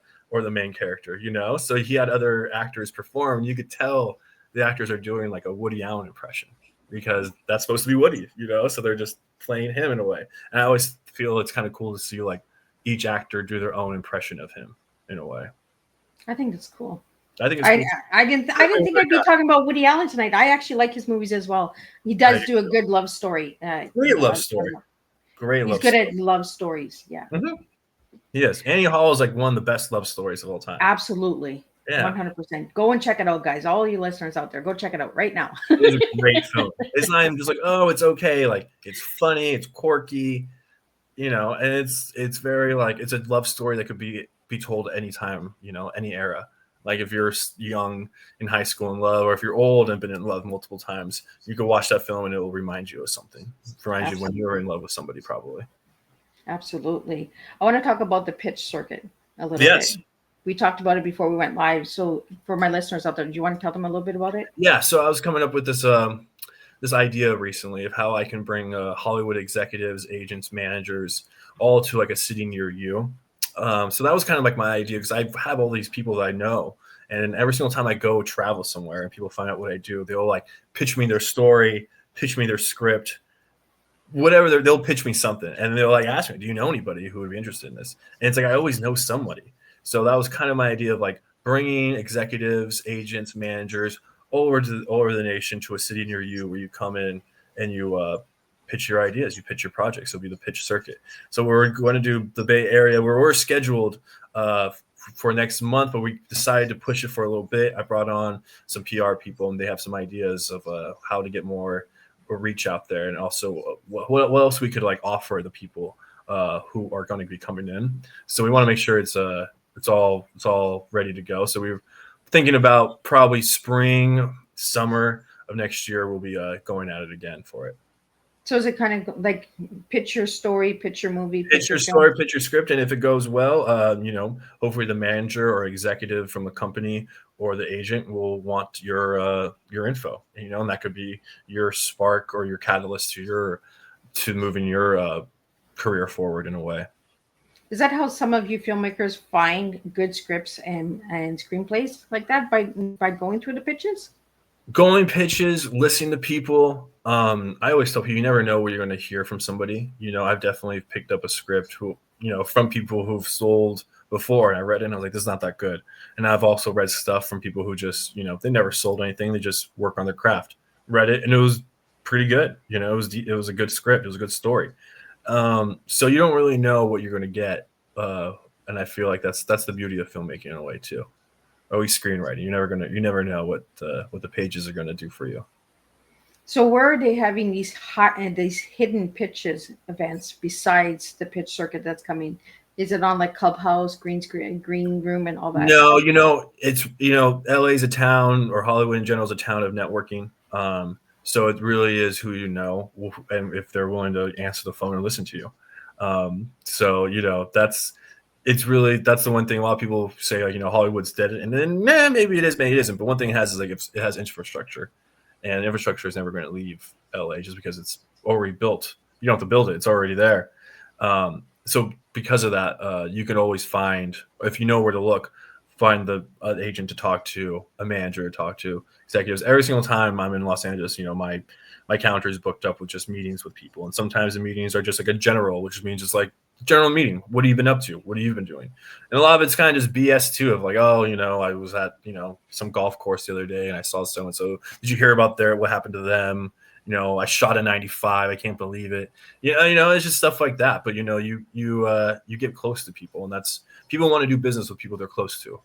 main character, you know. So he had other actors perform. And you could tell the actors are doing like a Woody Allen impression because that's supposed to be Woody, you know. So they're just playing him in a way. And I always feel it's kind of cool to see like each actor do their own impression of him in a way. I think that's cool. I think it's cool. I didn't think I'd be talking about Woody Allen tonight. I actually like his movies as well. He does do a good love story. Great love story. He's good at love stories. Yeah. Mm-hmm. Yes. Annie Hall is like one of the best love stories of all time. Absolutely. Yeah. 100%. Go and check it out, guys. All you listeners out there, go check it out right now. It's a great film. It's not even just like, oh, it's okay. Like it's funny, it's quirky, you know, and it's very like it's a love story that could be told anytime, you know, any era. Like if you're young in high school in love, or if you're old and been in love multiple times, you can watch that film and it will remind you of something. Remind you when you were in love with somebody, probably. Absolutely. I want to talk about the pitch circuit a little bit. We talked about it before we went live. So for my listeners out there, do you want to tell them a little bit about it? Yeah. So I was coming up with this this idea recently of how I can bring Hollywood executives, agents, managers, all to like a city near you. So that was kind of like my idea, because I have all these people that I know, and every single time I go travel somewhere and people find out what I do, they'll like pitch me their story, pitch me their script, whatever. They'll pitch me something, and they'll like ask me, do you know anybody who would be interested in this? And it's like, I always know somebody. So that was kind of my idea of like bringing executives, agents, managers all over the nation to a city near you, where you come in and you pitch your ideas, you pitch your projects. It'll be the pitch circuit. So we're going to do the Bay Area, where we're scheduled for next month, but we decided to push it for a little bit. I brought on some PR people, and they have some ideas of how to get more reach out there, and also what else we could like offer the people who are going to be coming in. So we want to make sure it's all ready to go. So we're thinking about probably spring, summer of next year, we'll be going at it again for it. So is it kind of like picture story, picture movie, Pitch picture your film? story, pitch your script, and if it goes well, hopefully the manager or executive from the company or the agent will want your info. And that could be your spark or your catalyst to moving your career forward in a way. Is that how some of you filmmakers find good scripts and screenplays like that by going through the pitches? Going pitches, listening to people. I always tell people you never know where you're going to hear from somebody. I've definitely picked up a script from people who've sold before, and I read it and I was like, this is not that good. And I've also read stuff from people who just, they never sold anything. They just work on their craft. Read it and it was pretty good. It was a good script. It was a good story. So you don't really know what you're going to get. And I feel like that's the beauty of filmmaking in a way too. Always screenwriting. You never know what the pages are gonna do for you. So where are they having these hot and these hidden pitches events besides the pitch circuit that's coming? Is it on like Clubhouse, green screen, green room, and all that? No, it's LA's a town, or Hollywood in general is a town of networking. So it really is who you know, and if they're willing to answer the phone and listen to you. So that's the one thing a lot of people say, like, Hollywood's dead, and then maybe it is, maybe it isn't. But one thing it has is like it has infrastructure, and infrastructure is never going to leave LA just because it's already built. You don't have to build it; it's already there. So because of that, you can always find, if you know where to look, find the agent to talk to, a manager to talk to, executives. Every single time I'm in Los Angeles, my calendar is booked up with just meetings with people, and sometimes the meetings are just like a general, which means it's like general meeting. What have you been up to? What have you been doing? And a lot of it's kind of just BS too, of like, oh, I was at some golf course the other day and I saw so and so. Did you hear about what happened to them? I shot a 95. I can't believe it. It's just stuff like that. But you get close to people, and that's, people want to do business with people they're close to,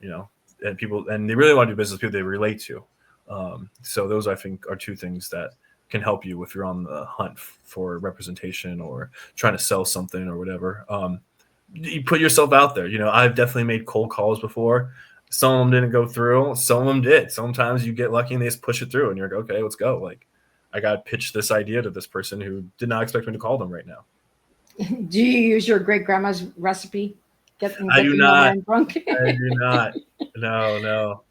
and they really want to do business with people they relate to. So those, I think, are two things that can help you if you're on the hunt for representation or trying to sell something or whatever. You put yourself out there. I've definitely made cold calls before. Some of them didn't go through. Some of them did. Sometimes you get lucky and they just push it through, and you're like, okay, let's go. Like, I got to pitch this idea to this person who did not expect me to call them right now. Do you use your great grandma's recipe? Get I do the young not. man drunk. I do not. No.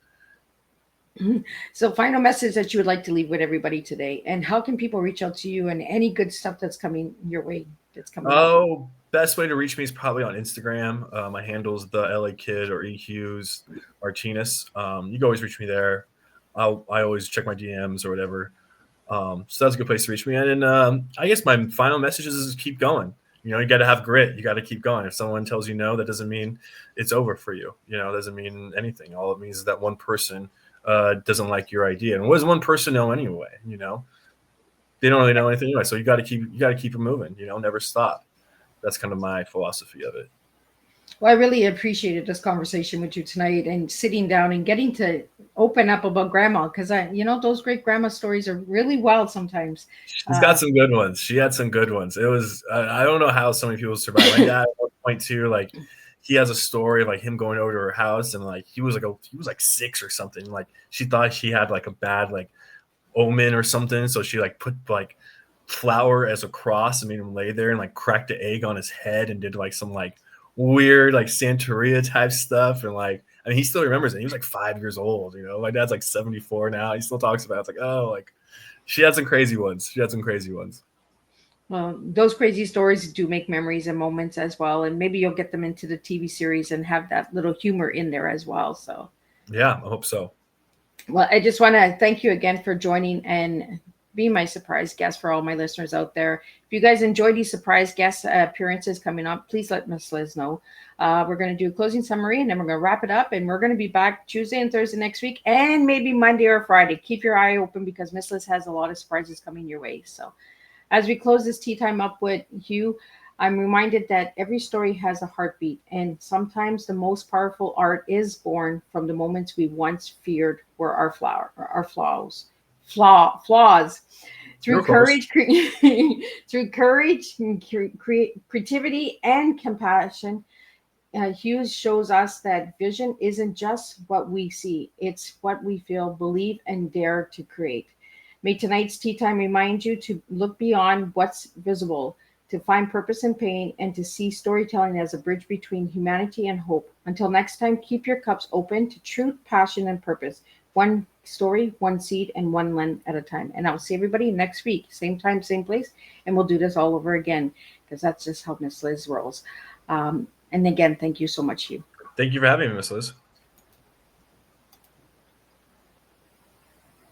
So, final message that you would like to leave with everybody today, and how can people reach out to you and any good stuff that's coming your way? That's coming. Oh, best way to reach me is probably on Instagram. My handle is the LA Kid or Hughes Martinez. You can always reach me there. I always check my DMs or whatever. So that's a good place to reach me. And then I guess my final message is keep going. You got to have grit. You got to keep going. If someone tells you no, that doesn't mean it's over for you. It doesn't mean anything. All it means is that one person doesn't like your idea. And what does one person know anyway? They don't really know anything anyway. So you got to keep it moving. Never stop. That's kind of my philosophy of it. Well, I really appreciated this conversation with you tonight and sitting down and getting to open up about grandma, because those great grandma stories are really wild sometimes. She's got some good ones. She had some good ones. It was, I don't know how so many people survive. My dad at one point too, like, he has a story of like him going over to her house, and like he was like 6 or something. Like, she thought she had like a bad like omen or something, so she like put like flour as a cross and made him lay there and like cracked an egg on his head and did like some like weird like Santeria type stuff. And like, I mean, he still remembers it. He was like 5 years old. My dad's like 74 now. He still talks about it. It's like, oh, like, she had some crazy ones. Well, those crazy stories do make memories and moments as well, and maybe you'll get them into the TV series and have that little humor in there as well. So yeah, I hope so. Well, I just want to thank you again for joining and being my surprise guest for all my listeners out there. If you guys enjoy these surprise guest appearances coming up, please let Miss Liz know. We're going to do a closing summary, and then we're going to wrap it up, and we're going to be back Tuesday and Thursday next week, and maybe Monday or Friday. Keep your eye open, because Miss Liz has a lot of surprises coming your way. So as we close this tea time up with Hugh, I'm reminded that every story has a heartbeat, and sometimes the most powerful art is born from the moments we once feared were our flaws. Through courage, through courage, creativity, and compassion, Hughes shows us that vision isn't just what we see; it's what we feel, believe, and dare to create. May tonight's tea time remind you to look beyond what's visible, to find purpose in pain, and to see storytelling as a bridge between humanity and hope. Until next time, keep your cups open to truth, passion, and purpose. One story, one seed, and one lens at a time. And I'll see everybody next week, same time, same place, and we'll do this all over again, because that's just how Miss Liz rolls. And again, thank you so much, Hugh. Thank you for having me, Miss Liz.